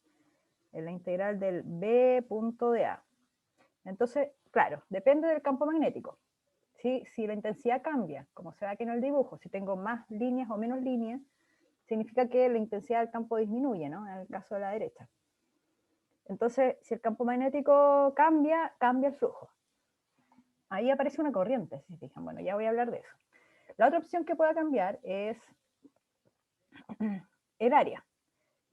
en la integral del B punto de A. Entonces, claro, depende del campo magnético. ¿Sí? Si la intensidad cambia, como se ve aquí en el dibujo, si tengo más líneas o menos líneas, significa que la intensidad del campo disminuye, ¿no? En el caso de la derecha. Entonces, si el campo magnético cambia, cambia el flujo. Ahí aparece una corriente, si se fijan. Bueno, ya voy a hablar de eso. La otra opción que pueda cambiar es el área.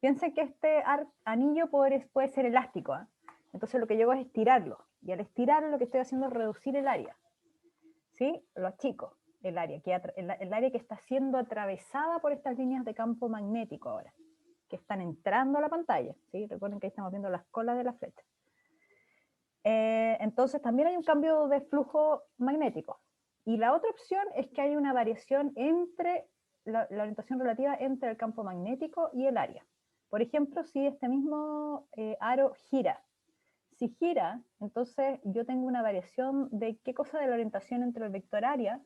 Piensen que este anillo puede ser elástico, ¿eh? Entonces lo que yo hago es estirarlo. Y al estirarlo lo que estoy haciendo es reducir el área. ¿Sí? Lo achico, el área que está siendo atravesada por estas líneas de campo magnético ahora, que están entrando a la pantalla. ¿Sí? Recuerden que ahí estamos viendo las colas de la flecha. Entonces también hay un cambio de flujo magnético. Y la otra opción es que hay una variación entre la orientación relativa entre el campo magnético y el área. Por ejemplo, si este mismo aro gira. Si gira, entonces yo tengo una variación de qué cosa de la orientación entre el vector área,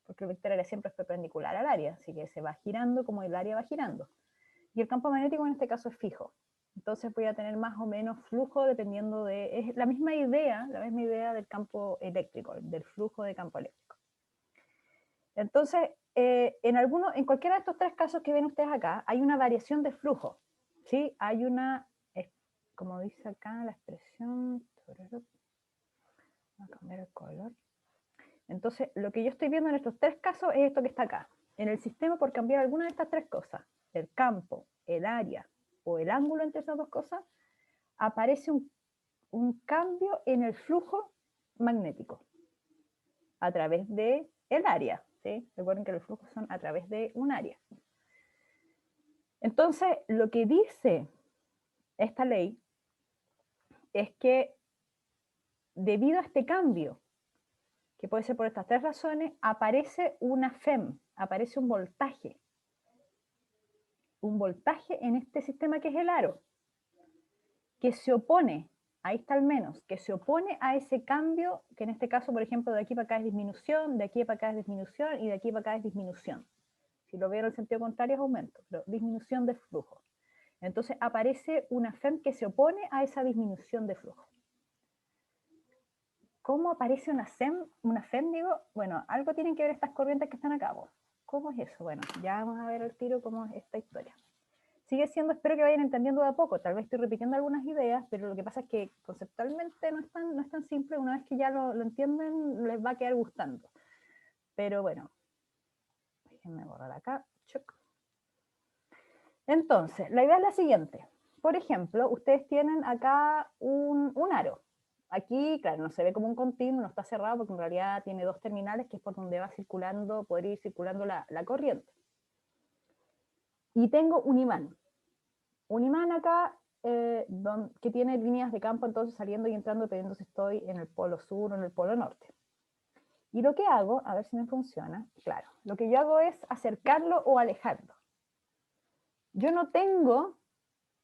porque el vector área siempre es perpendicular al área, así que se va girando como el área va girando. Y el campo magnético en este caso es fijo. Entonces voy a tener más o menos flujo dependiendo de... Es la misma idea del campo eléctrico, del flujo de campo eléctrico. Entonces, en cualquiera de estos tres casos que ven ustedes acá, hay una variación de flujo. ¿Sí? Hay una, como dice acá la expresión... Voy a cambiar el color. Entonces, lo que yo estoy viendo en estos tres casos es esto que está acá. En el sistema, por cambiar alguna de estas tres cosas, el campo, el área o el ángulo entre esas dos cosas, aparece un cambio en el flujo magnético a través del área. ¿Sí? Recuerden que los flujos son a través de un área. Entonces, lo que dice esta ley es que debido a este cambio, que puede ser por estas tres razones, aparece una FEM, aparece un voltaje en este sistema que es el aro, que se opone, ahí está el menos, que se opone a ese cambio, que en este caso, por ejemplo, de aquí para acá es disminución, de aquí para acá es disminución, y de aquí para acá es disminución. Si lo veo en el sentido contrario es aumento, pero disminución de flujo. Entonces aparece una FEM que se opone a esa disminución de flujo. ¿Cómo aparece una FEM, digo? Bueno, algo tienen que ver estas corrientes que están acá. ¿Cómo es eso? Bueno, ya vamos a ver al tiro cómo es esta historia. Sigue siendo, espero que vayan entendiendo de a poco, tal vez estoy repitiendo algunas ideas, pero lo que pasa es que conceptualmente no es tan simple, una vez que ya lo entienden, les va a quedar gustando. Pero bueno, déjenme borrar acá. Entonces, la idea es la siguiente. Por ejemplo, ustedes tienen acá un aro. Aquí, claro, no se ve como un continuo, no está cerrado porque en realidad tiene dos terminales, que es por donde va circulando, podría ir circulando la corriente. Y tengo un imán. Un imán acá que tiene líneas de campo entonces saliendo y entrando dependiendo si estoy en el polo sur o en el polo norte. Y lo que hago, a ver si me funciona, claro, lo que yo hago es acercarlo o alejarlo. Yo no tengo,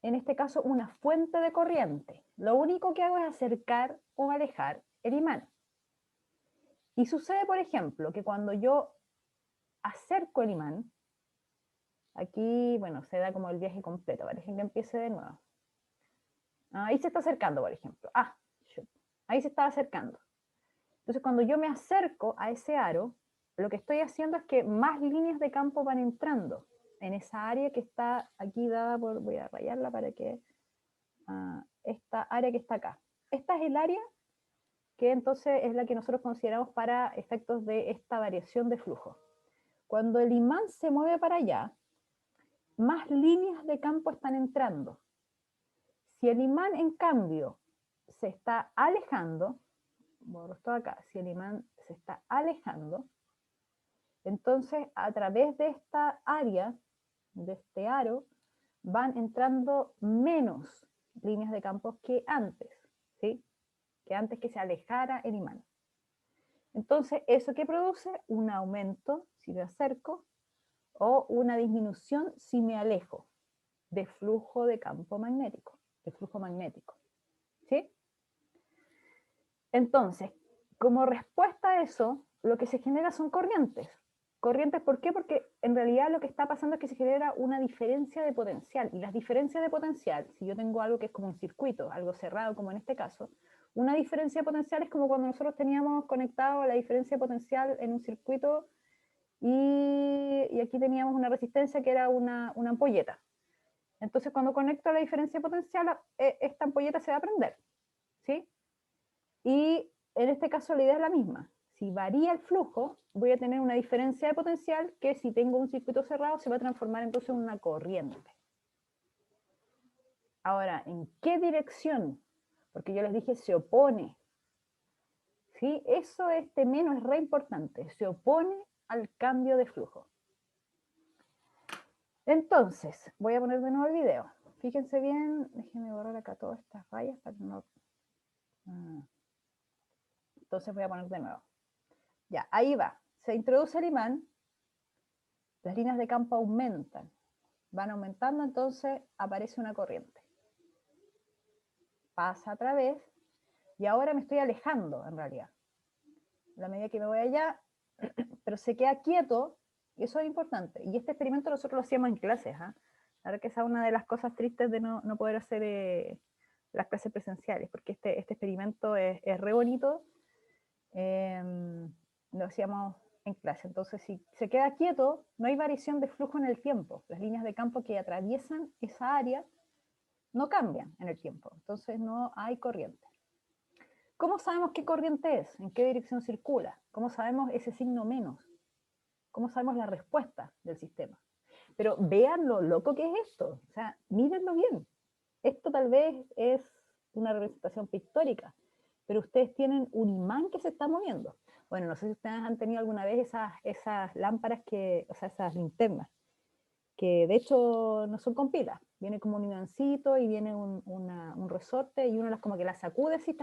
en este caso, una fuente de corriente. Lo único que hago es acercar o alejar el imán. Y sucede, por ejemplo, que cuando yo acerco el imán, aquí, bueno, se da como el viaje completo, parece que empiece de nuevo. Ahí se está acercando, por ejemplo. Shoot. Ahí se está acercando. Entonces, cuando yo me acerco a ese aro, lo que estoy haciendo es que más líneas de campo van entrando en esa área que está aquí dada por, voy a rayarla para que, esta área que está acá. Esta es el área que entonces es la que nosotros consideramos para efectos de esta variación de flujo. Cuando el imán se mueve para allá, más líneas de campo están entrando. Si el imán, en cambio, se está alejando, borro esto acá, si el imán se está alejando, entonces a través de esta área, de este aro, van entrando menos líneas de campo que antes, ¿sí? Que antes que se alejara el imán. Entonces, ¿eso qué produce? Un aumento si me acerco o una disminución si me alejo de flujo de campo magnético, de flujo magnético, ¿sí? Entonces, como respuesta a eso, lo que se genera son corrientes. Corrientes, ¿por qué? Porque en realidad lo que está pasando es que se genera una diferencia de potencial. Y las diferencias de potencial, si yo tengo algo que es como un circuito, algo cerrado como en este caso, una diferencia de potencial es como cuando nosotros teníamos conectado la diferencia de potencial en un circuito y aquí teníamos una resistencia que era una ampolleta. Entonces cuando conecto la diferencia de potencial, esta ampolleta se va a prender, ¿sí? Y en este caso la idea es la misma. Si varía el flujo, voy a tener una diferencia de potencial que si tengo un circuito cerrado se va a transformar entonces en una corriente. Ahora, ¿en qué dirección? Porque yo les dije se opone. ¿Sí? Eso este menos es re importante. Se opone al cambio de flujo. Entonces, voy a poner de nuevo el video. Fíjense bien, déjenme borrar acá todas estas rayas para que no... Entonces voy a poner de nuevo. Ya, ahí va. Se introduce el imán, las líneas de campo aumentan. Van aumentando, entonces aparece una corriente. Pasa a través, y ahora me estoy alejando, en realidad. A la medida que me voy allá, pero se queda quieto, y eso es importante. Y este experimento nosotros lo hacíamos en clases. La verdad que esa es una de las cosas tristes de no poder hacer las clases presenciales, porque este experimento es re bonito. Lo hacíamos en clase. Entonces, si se queda quieto, no hay variación de flujo en el tiempo. Las líneas de campo que atraviesan esa área no cambian en el tiempo. Entonces, no hay corriente. ¿Cómo sabemos qué corriente es? ¿En qué dirección circula? ¿Cómo sabemos ese signo menos? ¿Cómo sabemos la respuesta del sistema? Pero vean lo loco que es esto. O sea, mírenlo bien. Esto tal vez es una representación pictórica, pero ustedes tienen un imán que se está moviendo. Bueno, no sé si ustedes han tenido alguna vez esas lámparas o sea, esas linternas, que de hecho no son con pilas. Viene como un imancito y viene un resorte y uno como que las sacude así,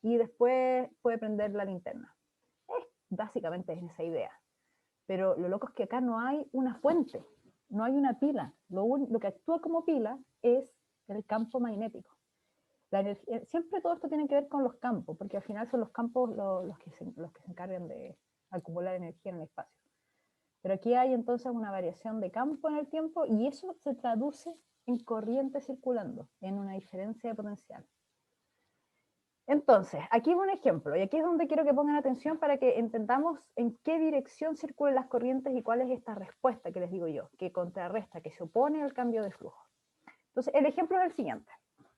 y después puede prender la linterna. Básicamente es esa idea. Pero lo loco es que acá no hay una fuente, no hay una pila. Lo que actúa como pila es el campo magnético. La energía, siempre todo esto tiene que ver con los campos, porque al final son los campos los que se encargan de acumular energía en el espacio. Pero aquí hay entonces una variación de campo en el tiempo y eso se traduce en corriente circulando, en una diferencia de potencial. Entonces, aquí es un ejemplo, y aquí es donde quiero que pongan atención para que entendamos en qué dirección circulan las corrientes y cuál es esta respuesta que les digo yo, que contrarresta, que se opone al cambio de flujo. Entonces, el ejemplo es el siguiente.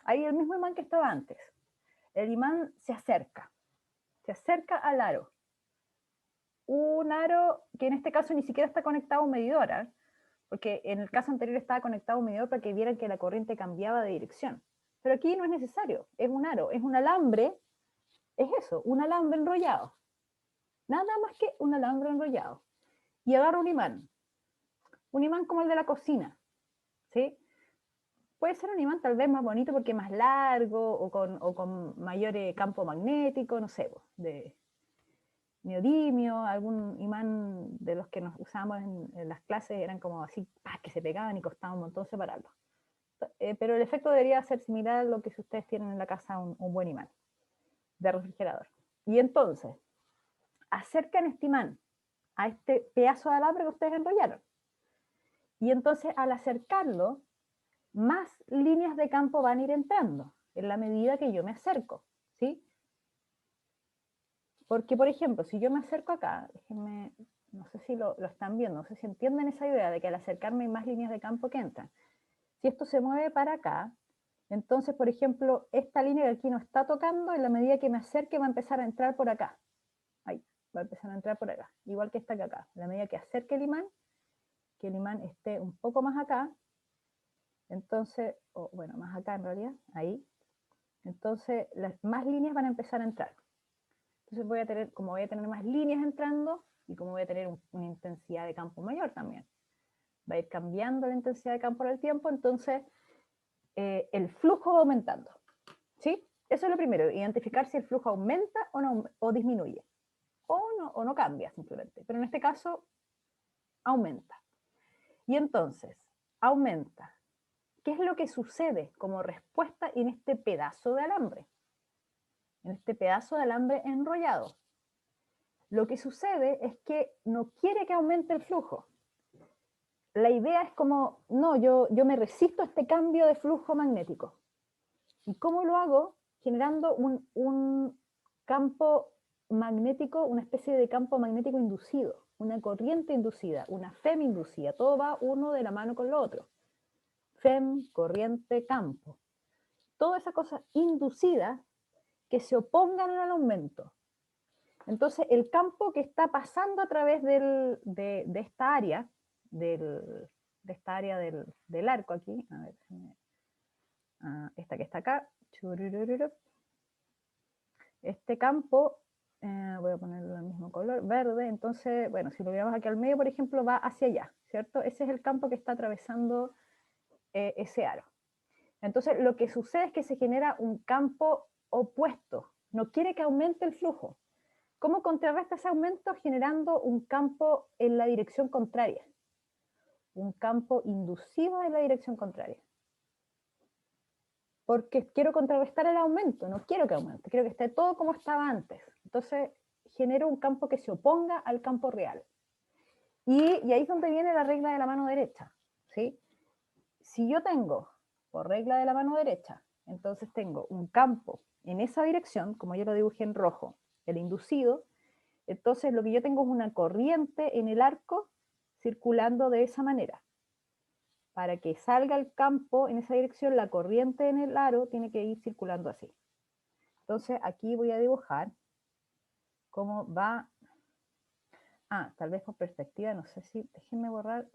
Hay el mismo imán que estaba antes. El imán se acerca al aro. Un aro que en este caso ni siquiera está conectado a un medidor, porque en el caso anterior estaba conectado a un medidor para que vieran que la corriente cambiaba de dirección. Pero aquí no es necesario, es un aro, es un alambre, es eso, un alambre enrollado. Nada más que un alambre enrollado. Y agarro un imán como el de la cocina, ¿sí? Puede ser un imán tal vez más bonito porque es más largo o con mayor campo magnético, no sé, de neodimio, algún imán de los que nos usábamos en las clases eran como así, que se pegaban y costaba un montón separarlos. Pero el efecto debería ser similar a lo que si ustedes tienen en la casa un buen imán de refrigerador. Y entonces, acercan este imán a este pedazo de alambre que ustedes enrollaron. Y entonces al acercarlo, más líneas de campo van a ir entrando en la medida que yo me acerco, ¿sí? Porque, por ejemplo, si yo me acerco acá, déjenme, no sé si lo están viendo, no sé si entienden esa idea de que al acercarme hay más líneas de campo que entran. Si esto se mueve para acá, entonces, por ejemplo, esta línea que aquí no está tocando, en la medida que me acerque va a empezar a entrar por acá. Ahí, va a empezar a entrar por acá, igual que esta que acá. En la medida que acerque el imán, que el imán esté un poco más acá, entonces, o bueno, más acá en realidad, ahí, entonces las más líneas van a empezar a entrar. Entonces voy a tener, como voy a tener más líneas entrando, y como voy a tener una intensidad de campo mayor también, va a ir cambiando la intensidad de campo por el tiempo, entonces el flujo va aumentando, ¿sí? Eso es lo primero, identificar si el flujo aumenta o, no, o disminuye, o no cambia simplemente, pero en este caso aumenta. Y entonces, aumenta. ¿Qué es lo que sucede como respuesta en este pedazo de alambre? En este pedazo de alambre enrollado. Lo que sucede es que no quiere que aumente el flujo. La idea es como, no, yo me resisto a este cambio de flujo magnético. ¿Y cómo lo hago? Generando un campo magnético, una especie de campo magnético inducido, una corriente inducida, una FEM inducida. Todo va uno de la mano con lo otro. FEM, corriente, campo. Todas esas cosas inducidas que se opongan al aumento. Entonces, el campo que está pasando a través de esta área, de esta área del arco aquí, a ver, esta que está acá, este campo, voy a ponerlo del mismo color, verde, entonces, bueno, si lo miramos aquí al medio, por ejemplo, va hacia allá, ¿cierto? Ese es el campo que está atravesando ese aro. Entonces, lo que sucede es que se genera un campo opuesto, no quiere que aumente el flujo. ¿Cómo contrarresta ese aumento? Generando un campo en la dirección contraria, un campo inducido en la dirección contraria. Porque quiero contrarrestar el aumento, no quiero que aumente, quiero que esté todo como estaba antes. Entonces, genero un campo que se oponga al campo real. Y ahí es donde viene la regla de la mano derecha, ¿sí? Si yo tengo, por regla de la mano derecha, entonces tengo un campo en esa dirección, como yo lo dibujé en rojo, el inducido, entonces lo que yo tengo es una corriente en el arco circulando de esa manera. Para que salga el campo en esa dirección, la corriente en el aro tiene que ir circulando así. Entonces aquí voy a dibujar cómo va. Tal vez por perspectiva, no sé si, déjenme borrar.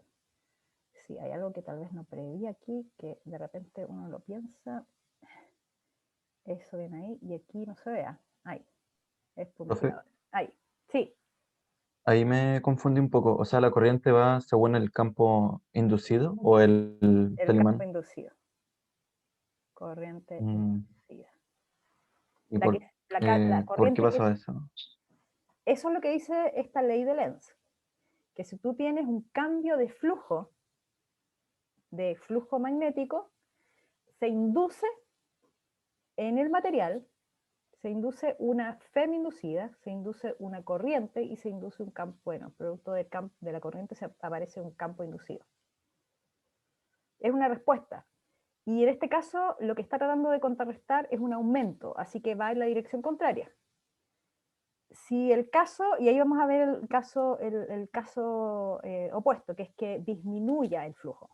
Sí, hay algo que tal vez no preví aquí, que de repente uno lo piensa. Eso viene ahí, y aquí no se vea. Ahí, es Profe, punteador. Ahí, sí, ahí me confundí un poco. O sea, ¿la corriente va según el campo inducido o el el del campo imán? inducido. Corriente Mm, inducida. ¿Y La, que, la por qué corriente que pasaba es, eso? eso es lo que dice esta ley de Lenz, que si tú tienes un cambio de flujo magnético, se induce en el material, se induce una FEM inducida, se induce una corriente y se induce un campo, bueno, producto de la corriente se aparece un campo inducido. Es una respuesta. Y en este caso, lo que está tratando de contrarrestar es un aumento, así que va en la dirección contraria. Si el caso, y ahí vamos a ver el caso opuesto, que es que disminuya el flujo.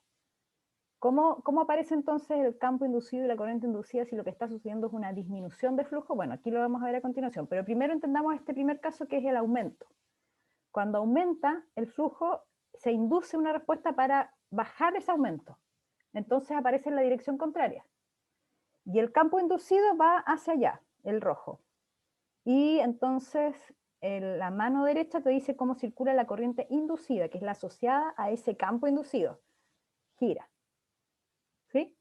¿Cómo aparece entonces el campo inducido y la corriente inducida si lo que está sucediendo es una disminución de flujo? Bueno, aquí lo vamos a ver a continuación, pero primero entendamos este primer caso que es el aumento. Cuando aumenta el flujo, se induce una respuesta para bajar ese aumento. Entonces aparece en la dirección contraria. Y el campo inducido va hacia allá, el rojo. Y entonces la mano derecha te dice cómo circula la corriente inducida, que es la asociada a ese campo inducido. Gira. ¿Sí?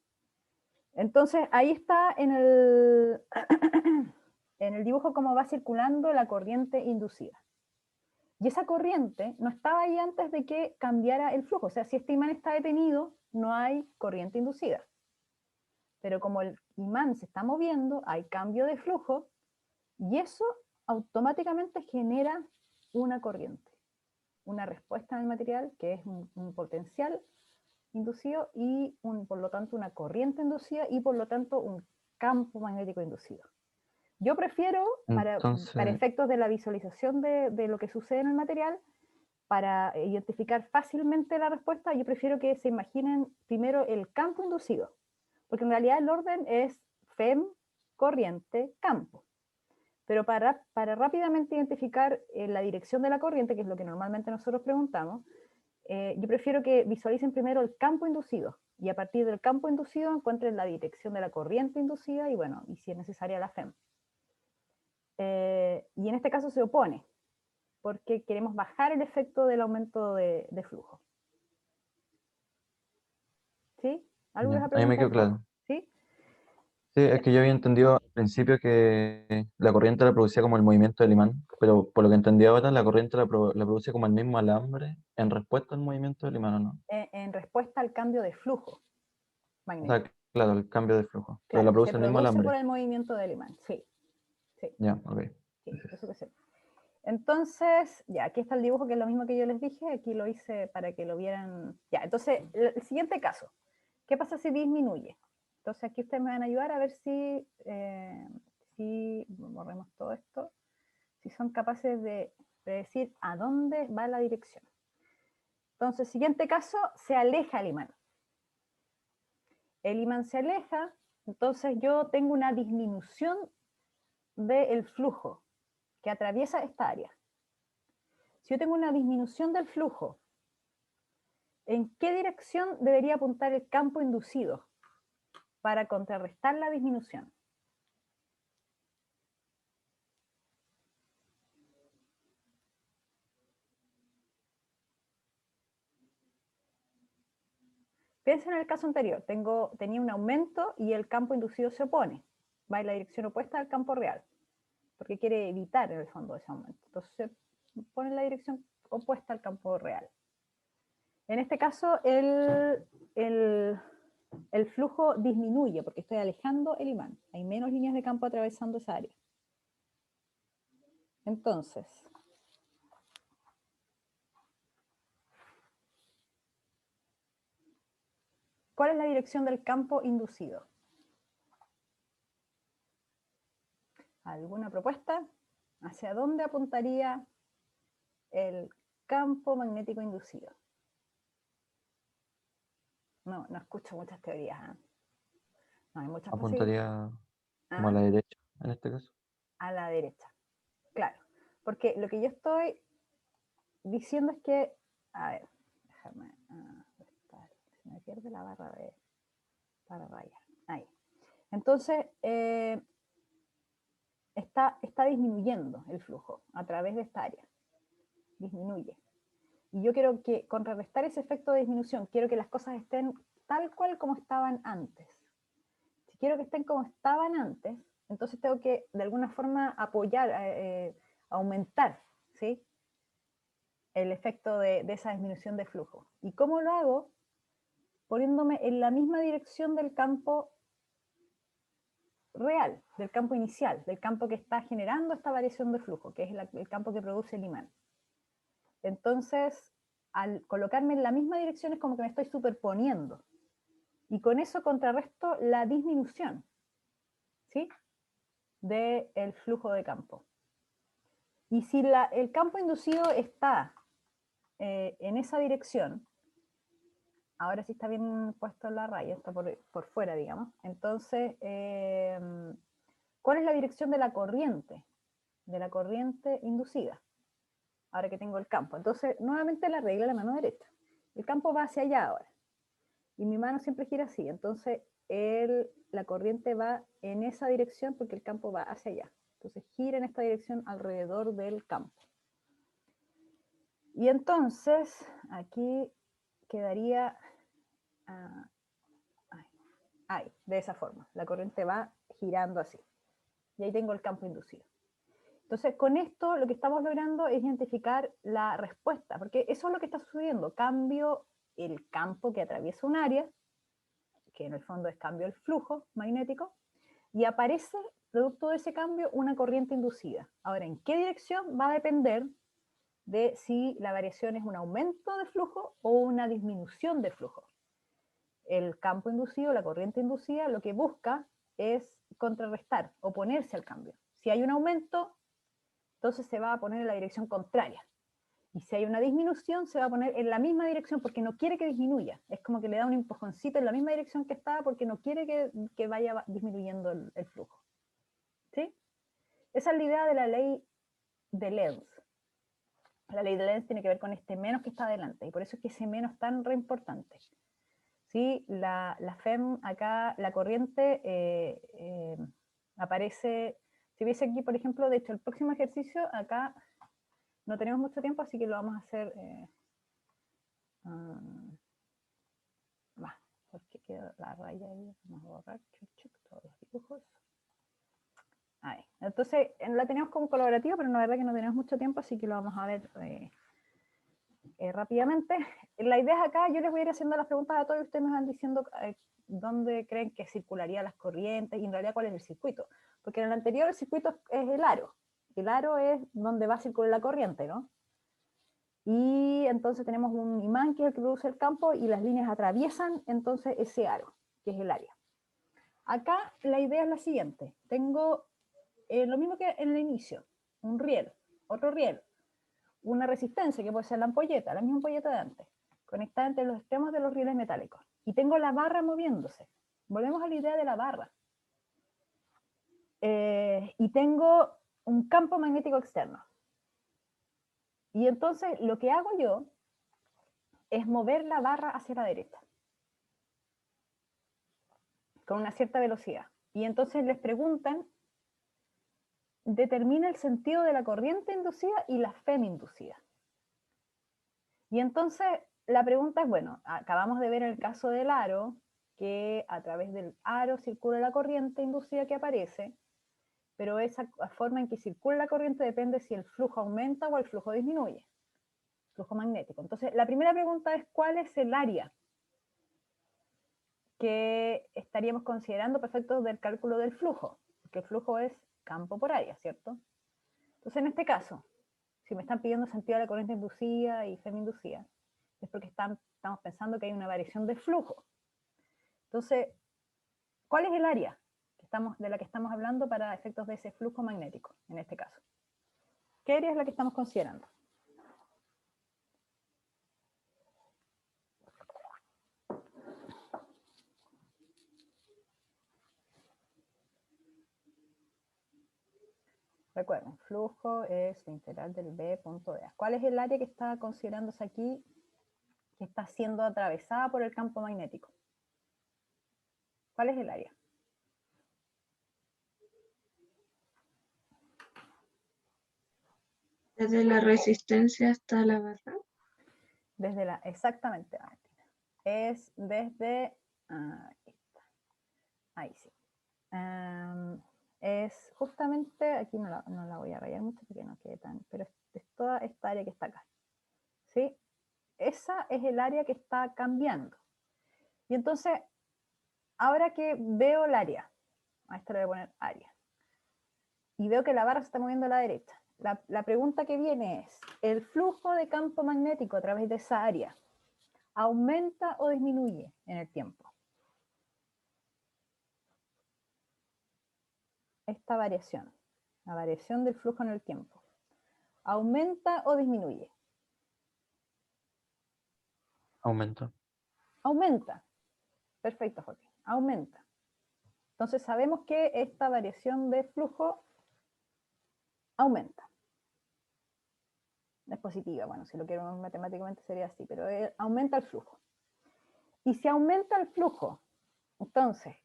Entonces ahí está en el dibujo cómo va circulando la corriente inducida. Y esa corriente no estaba ahí antes de que cambiara el flujo. O sea, si este imán está detenido, no hay corriente inducida. Pero como el imán se está moviendo, hay cambio de flujo, y eso automáticamente genera una corriente, una respuesta en el material que es un potencial inducido y por lo tanto una corriente inducida y por lo tanto un campo magnético inducido. Yo prefiero, para Entonces, efectos de la visualización de lo que sucede en el material, para identificar fácilmente la respuesta, yo prefiero que se imaginen primero el campo inducido, porque en realidad el orden es FEM, corriente, campo. Pero para rápidamente identificar la dirección de la corriente, que es lo que normalmente nosotros preguntamos, yo prefiero que visualicen primero el campo inducido, y a partir del campo inducido encuentren la dirección de la corriente inducida, y bueno, y si es necesaria la FEM. Y en este caso se opone, porque queremos bajar el efecto del aumento de flujo. ¿Sí? ¿Algo ya, les ha ahí me quedó preguntado? claro. ¿Sí? Sí, es que yo había entendido al principio que la corriente la producía como el movimiento del imán, pero por lo que entendí ahora, la corriente la produce como el mismo alambre en respuesta al movimiento del imán, ¿o no? En respuesta al cambio de flujo O sea, magnético. claro, el cambio de flujo, pero la Claro, se produce el mismo produce por alambre. el movimiento del imán. Sí, sí, Ya, ok. sí, eso que sí. Entonces, ya, aquí está el dibujo, que es lo mismo que yo les dije, aquí lo hice para que lo vieran. Ya, entonces, el siguiente caso, ¿qué pasa si disminuye? Entonces aquí ustedes me van a ayudar a ver si borremos todo esto, si son capaces de predecir a dónde va la dirección. Entonces, siguiente caso, se aleja el imán. El imán se aleja, entonces yo tengo una disminución del flujo que atraviesa esta área. Si yo tengo una disminución del flujo, ¿en qué dirección debería apuntar el campo inducido para contrarrestar la disminución? Piensen en el caso anterior, tenía un aumento y el campo inducido se opone, va en la dirección opuesta al campo real, porque quiere evitar en el fondo ese aumento. Entonces se pone en la dirección opuesta al campo real. En este caso el flujo disminuye porque estoy alejando el imán. Hay menos líneas de campo atravesando esa área. Entonces, ¿cuál es la dirección del campo inducido? ¿Alguna propuesta? ¿Hacia dónde apuntaría el campo magnético inducido? No escucho muchas teorías. ¿Eh? No hay muchas posibilidades. Apuntaría como a ¿Ah? la derecha, en este caso. A la derecha, claro. Porque lo que yo estoy diciendo es que, a ver, déjame, se me pierde la barra para rayar. Ahí. Entonces, está disminuyendo el flujo a través de esta área. Disminuye. Y yo quiero que, contrarrestar ese efecto de disminución, quiero que las cosas estén tal cual como estaban antes. Si quiero que estén como estaban antes, entonces tengo que, de alguna forma, apoyar, aumentar, ¿sí?, el efecto de esa disminución de flujo. ¿Y cómo lo hago? Poniéndome en la misma dirección del campo real, del campo inicial, del campo que está generando esta variación de flujo, que es el campo que produce el imán. Entonces, al colocarme en la misma dirección es como que me estoy superponiendo. Y con eso contrarresto la disminución, ¿sí?, del flujo de campo. Y si el campo inducido está en esa dirección, ahora sí está bien puesto la raya, está por fuera, digamos. Entonces, ¿cuál es la dirección de la corriente? De la corriente inducida, ahora que tengo el campo. Entonces, nuevamente la regla de la mano derecha. El campo va hacia allá ahora. Y mi mano siempre gira así. Entonces, la corriente va en esa dirección porque el campo va hacia allá. Entonces, gira en esta dirección alrededor del campo. Y entonces, aquí quedaría ahí, de esa forma. La corriente va girando así. Y ahí tengo el campo inducido. Entonces, con esto lo que estamos logrando es identificar la respuesta, porque eso es lo que está sucediendo. Cambio el campo que atraviesa un área, que en el fondo es cambio el flujo magnético, y aparece, producto de ese cambio, una corriente inducida. Ahora, ¿en qué dirección? Va a depender de si la variación es un aumento de flujo o una disminución de flujo. El campo inducido, la corriente inducida, lo que busca es contrarrestar, oponerse al cambio. Si hay un aumento, entonces se va a poner en la dirección contraria. Y si hay una disminución, se va a poner en la misma dirección porque no quiere que disminuya. Es como que le da un empujoncito en la misma dirección que estaba porque no quiere que vaya disminuyendo el flujo. ¿Sí? Esa es la idea de la ley de Lenz. La ley de Lenz tiene que ver con este menos que está adelante, y por eso es que ese menos es tan re importante. ¿Sí? La FEM acá, la corriente aparece, si hubiese aquí, por ejemplo, de hecho, el próximo ejercicio, acá no tenemos mucho tiempo, así que lo vamos a hacer, porque queda la raya ahí, vamos a borrar, todos los dibujos. Ahí. Entonces, la tenemos como colaborativa, pero la verdad que no tenemos mucho tiempo, así que lo vamos a ver rápidamente. La idea es acá, yo les voy a ir haciendo las preguntas a todos y ustedes me van diciendo dónde creen que circularían las corrientes y en realidad cuál es el circuito. Porque en el anterior el circuito es el aro. El aro es donde va a circular la corriente, ¿no? Y entonces tenemos un imán que es el que produce el campo y las líneas atraviesan entonces ese aro, que es el área. Acá la idea es la siguiente. Tengo lo mismo que en el inicio, un riel, otro riel, una resistencia que puede ser la ampolleta, la misma ampolleta de antes, conectada entre los extremos de los rieles metálicos. Y tengo la barra moviéndose. Volvemos a la idea de la barra. Y tengo un campo magnético externo. Y entonces lo que hago yo es mover la barra hacia la derecha, con una cierta velocidad. Y entonces les preguntan, determina el sentido de la corriente inducida y la FEM inducida. Y entonces la pregunta es, bueno, acabamos de ver en el caso del aro, que a través del aro circula la corriente inducida que aparece, pero esa forma en que circula la corriente depende si el flujo aumenta o el flujo disminuye, flujo magnético. Entonces, la primera pregunta es, ¿cuál es el área que estaríamos considerando para efectos del cálculo del flujo? Porque el flujo es campo por área, ¿cierto? Entonces, en este caso, si me están pidiendo sentido de la corriente inducida y FEM inducida, es porque estamos pensando que hay una variación de flujo. Entonces, ¿cuál es el área de la que estamos hablando para efectos de ese flujo magnético, en este caso? ¿Qué área es la que estamos considerando? Recuerden, flujo es la integral del B punto de A. ¿Cuál es el área que está considerándose aquí, que está siendo atravesada por el campo magnético? ¿Cuál es el área? Desde la resistencia hasta la barra. Exactamente, Valentina. Es desde, ahí sí. Es justamente, aquí no la voy a rayar mucho porque no quede tan, pero es toda esta área que está acá. ¿Sí? Esa es el área que está cambiando. Y entonces, ahora que veo el área, a esta le voy a poner área, y veo que la barra se está moviendo a la derecha, la pregunta que viene es, ¿el flujo de campo magnético a través de esa área aumenta o disminuye en el tiempo? Esta variación, la variación del flujo en el tiempo, ¿aumenta o disminuye? Aumento. Aumenta. Perfecto, Joaquín. Aumenta. Entonces sabemos que esta variación de flujo aumenta. Es positiva, bueno, si lo quiero matemáticamente sería así, pero aumenta el flujo. Y si aumenta el flujo, entonces,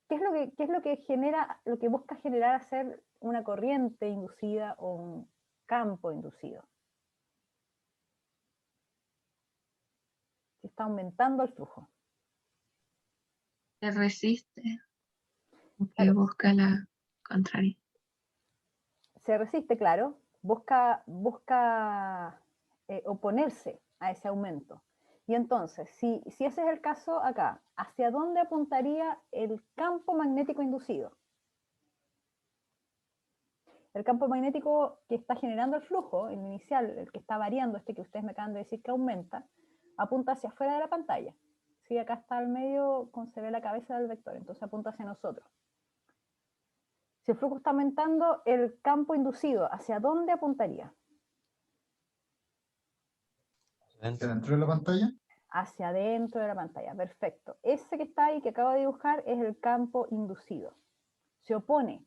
¿qué es lo que genera, lo que busca generar hacer una corriente inducida o un campo inducido? Si está aumentando el flujo. Se resiste, que Claro. busca la contraria. Se resiste, claro, busca oponerse a ese aumento. Y entonces, si ese es el caso acá, ¿hacia dónde apuntaría el campo magnético inducido? El campo magnético que está generando el flujo, el inicial, el que está variando, este que ustedes me acaban de decir que aumenta, apunta hacia afuera de la pantalla. ¿Sí? Acá está al medio, se ve la cabeza del vector, entonces apunta hacia nosotros. Si el flujo está aumentando, el campo inducido, ¿hacia dónde apuntaría? ¿Hacia dentro de la pantalla? Hacia adentro de la pantalla, perfecto. Ese que está ahí, que acabo de dibujar, es el campo inducido. Se opone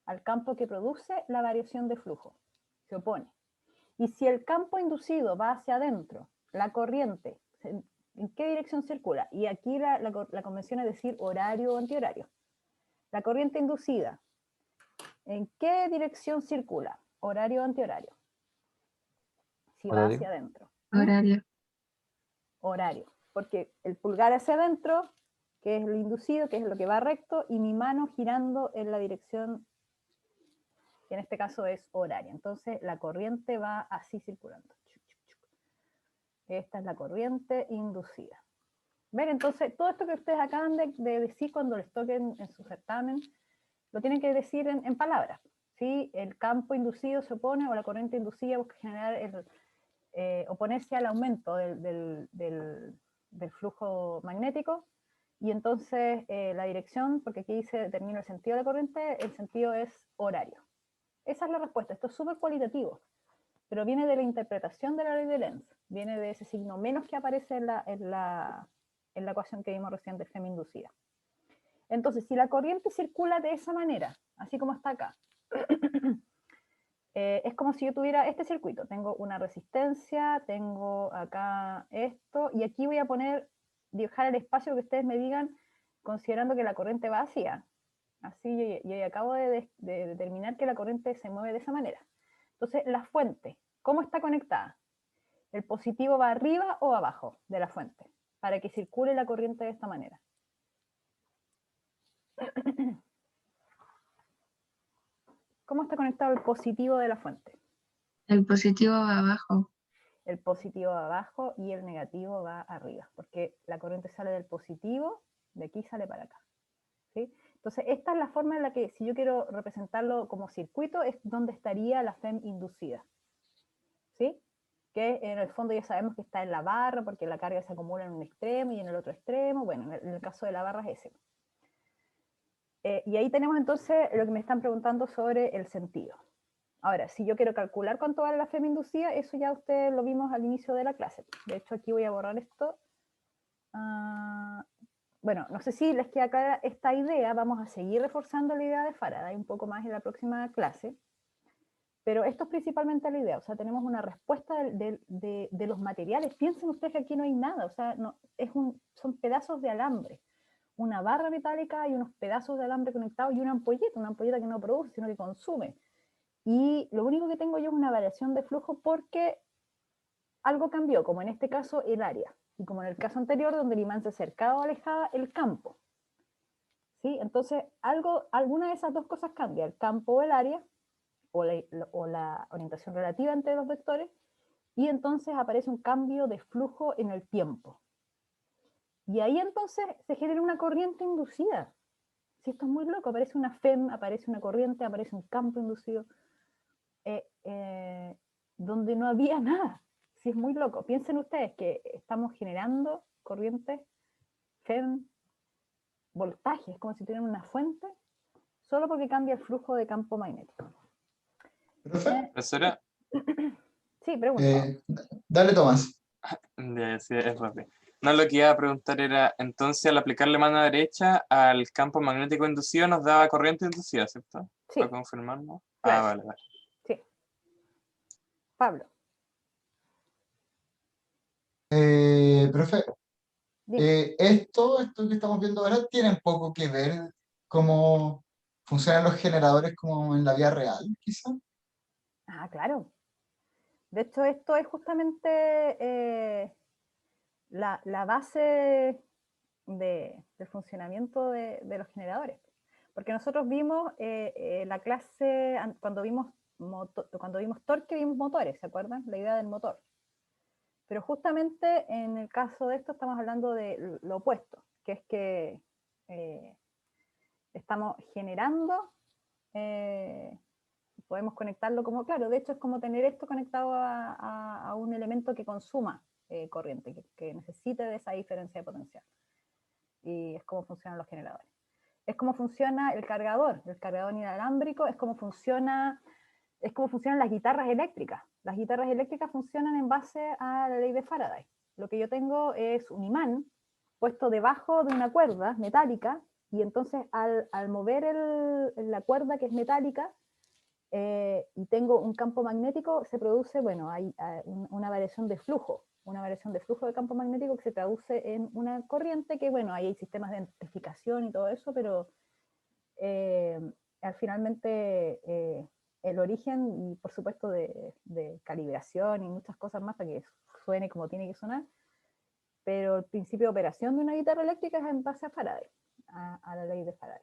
al campo que produce la variación de flujo. Se opone. Y si el campo inducido va hacia adentro, la corriente, ¿en qué dirección circula? Y aquí la convención es decir horario o antihorario. La corriente inducida, ¿en qué dirección circula? Horario o antihorario. Si va ¿Horario? hacia adentro. Horario. Horario. Porque el pulgar hacia adentro, que es lo inducido, que es lo que va recto, y mi mano girando en la dirección, que en este caso es horaria. Entonces la corriente va así circulando. Esta es la corriente inducida. ¿Ven? Entonces, todo esto que ustedes acaban de decir cuando les toquen en su certamen, lo tienen que decir en palabras. ¿Sí? El campo inducido se opone, o la corriente inducida busca generar oponerse al aumento del flujo magnético, y entonces la dirección, porque aquí se determina el sentido de la corriente, el sentido es horario. Esa es la respuesta. Esto es súper cualitativo, pero viene de la interpretación de la ley de Lenz, viene de ese signo menos que aparece en la ecuación que vimos recién de Fem inducida. Entonces, si la corriente circula de esa manera, así como está acá, es como si yo tuviera este circuito. Tengo una resistencia, tengo acá esto, y aquí voy a dibujar el espacio que ustedes me digan, considerando que la corriente va hacia. Así yo acabo de determinar que la corriente se mueve de esa manera. Entonces, la fuente, ¿cómo está conectada? ¿El positivo va arriba o abajo de la fuente? Para que circule la corriente de esta manera. ¿Cómo está conectado el positivo de la fuente? El positivo va abajo. El positivo va abajo y el negativo va arriba, porque la corriente sale del positivo, de aquí sale para acá. ¿Sí? Entonces, esta es la forma en la que, si yo quiero representarlo como circuito, es donde estaría la FEM inducida. ¿Sí? Que en el fondo ya sabemos que está en la barra, porque la carga se acumula en un extremo y en el otro extremo. Bueno, en el caso de la barra es ese. Y ahí tenemos entonces lo que me están preguntando sobre el sentido. Ahora, si yo quiero calcular cuánto vale la FEM inducida, eso ya ustedes lo vimos al inicio de la clase. De hecho, aquí voy a borrar esto. Bueno, no sé si les queda clara esta idea. Vamos a seguir reforzando la idea de Faraday un poco más en la próxima clase. Pero esto es principalmente la idea. O sea, tenemos una respuesta de los materiales. Piensen ustedes que aquí no hay nada. O sea, no, son pedazos de alambre. Una barra metálica y unos pedazos de alambre conectados y una ampolleta que no produce, sino que consume. Y lo único que tengo yo es una variación de flujo porque algo cambió, como en este caso el área, y como en el caso anterior donde el imán se acercaba o alejaba el campo. ¿Sí? Entonces, alguna de esas dos cosas cambia, el campo o el área, o la orientación relativa entre los vectores, y entonces aparece un cambio de flujo en el tiempo. Y ahí entonces se genera una corriente inducida. Si esto es muy loco, aparece una FEM, aparece una corriente, aparece un campo inducido. Donde no había nada. Sí, es muy loco. Piensen ustedes que estamos generando corrientes, FEM, voltajes, como si tuvieran una fuente, solo porque cambia el flujo de campo magnético. ¿Profe? Profesora, Sí, pregunta. Dale, Tomás. sí, es rápido. No, lo que iba a preguntar era, entonces al aplicarle mano derecha al campo magnético inducido nos daba corriente inducida, ¿cierto? Sí. ¿Para confirmarlo? Claro. Vale, vale. Sí. Pablo. Profe, Dime. esto que estamos viendo ahora tiene un poco que ver cómo funcionan los generadores como en la vida real, quizá. Claro. De hecho, esto es justamente la base del funcionamiento de los generadores. Porque nosotros vimos la clase, cuando vimos torque, vimos motores, ¿se acuerdan? La idea del motor. Pero justamente en el caso de esto estamos hablando de lo opuesto, que es que estamos generando Podemos conectarlo como, claro, de hecho es como tener esto conectado a un elemento que consuma corriente, que necesite de esa diferencia de potencial. Y es como funcionan los generadores. Es como funciona el cargador inalámbrico, es como funcionan las guitarras eléctricas. Las guitarras eléctricas funcionan en base a la ley de Faraday. Lo que yo tengo es un imán puesto debajo de una cuerda metálica, y entonces al mover la cuerda que es metálica, y tengo un campo magnético, se produce, bueno, hay una variación de flujo de campo magnético que se traduce en una corriente que, bueno, ahí hay sistemas de amplificación y todo eso, pero finalmente el origen, y por supuesto de calibración y muchas cosas más para que suene como tiene que sonar, pero el principio de operación de una guitarra eléctrica es en base a Faraday, a la ley de Faraday.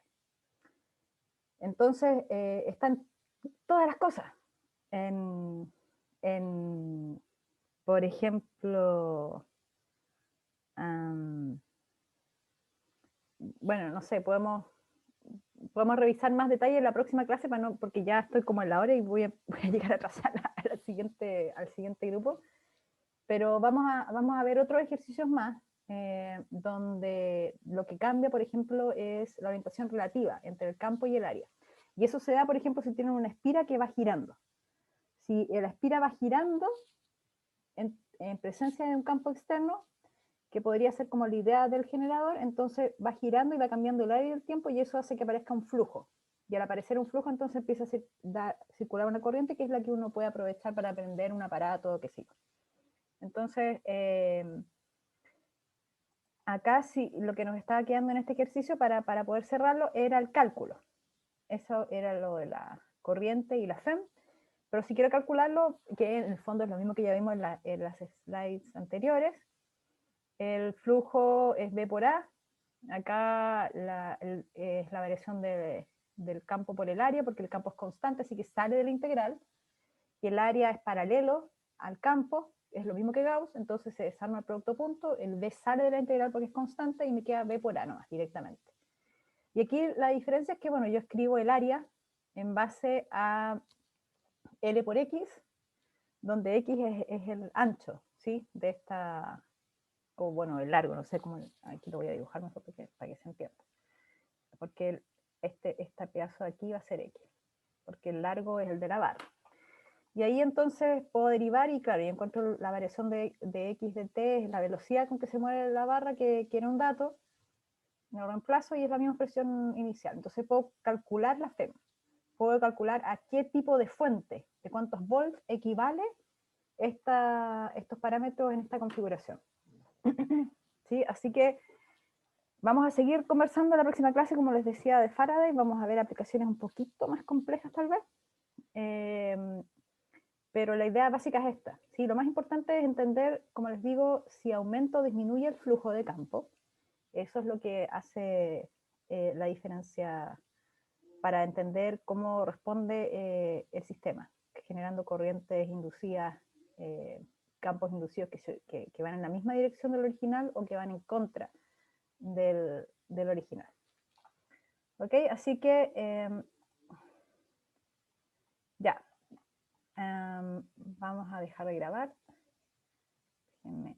Entonces, están todas las cosas. Por ejemplo, bueno, no sé, podemos revisar más detalles en la próxima clase, porque ya estoy como en la hora y voy a llegar atrasada al siguiente grupo. Pero vamos a ver otros ejercicios más, donde lo que cambia, por ejemplo, es la orientación relativa entre el campo y el área. Y eso se da, por ejemplo, si tienen una espira que va girando. Si la espira va girando en presencia de un campo externo, que podría ser como la idea del generador, entonces va girando y va cambiando el área y el tiempo, y eso hace que aparezca un flujo. Y al aparecer un flujo, entonces empieza a circular una corriente, que es la que uno puede aprovechar para prender un aparato, qué sé yo. Entonces, acá sí, lo que nos estaba quedando en este ejercicio para poder cerrarlo era el cálculo. Eso era lo de la corriente y la FEM. Pero si quiero calcularlo, que en el fondo es lo mismo que ya vimos en las slides anteriores, el flujo es B por A. Acá es la variación del campo por el área, porque el campo es constante, así que sale de la integral, y el área es paralelo al campo, es lo mismo que Gauss, entonces se desarma el producto punto, el B sale de la integral porque es constante, y me queda B por A nomás, directamente. Y aquí la diferencia es que, bueno, yo escribo el área en base a L por X, donde X es el ancho, ¿sí? De esta, o bueno, el largo, no sé cómo, aquí lo voy a dibujar mejor para que se entienda. Porque este pedazo de aquí va a ser X, porque el largo es el de la barra. Y ahí entonces puedo derivar, y claro, yo encuentro la variación de X de T, es la velocidad con que se mueve la barra, que era un dato, lo reemplazo y es la misma expresión inicial. Entonces puedo calcular la FEM, puedo calcular a qué tipo de fuente, de cuántos volts equivale estos parámetros en esta configuración. ¿Sí? Así que vamos a seguir conversando en la próxima clase, como les decía, de Faraday. Vamos a ver aplicaciones un poquito más complejas tal vez. Pero la idea básica es esta. ¿Sí? Lo más importante es entender, como les digo, si aumenta o disminuye el flujo de campo. Eso es lo que hace la diferencia para entender cómo responde el sistema, generando corrientes inducidas, campos inducidos que van en la misma dirección del original o que van en contra del original. ¿Ok? Así que ya. Vamos a dejar de grabar. Déjenme.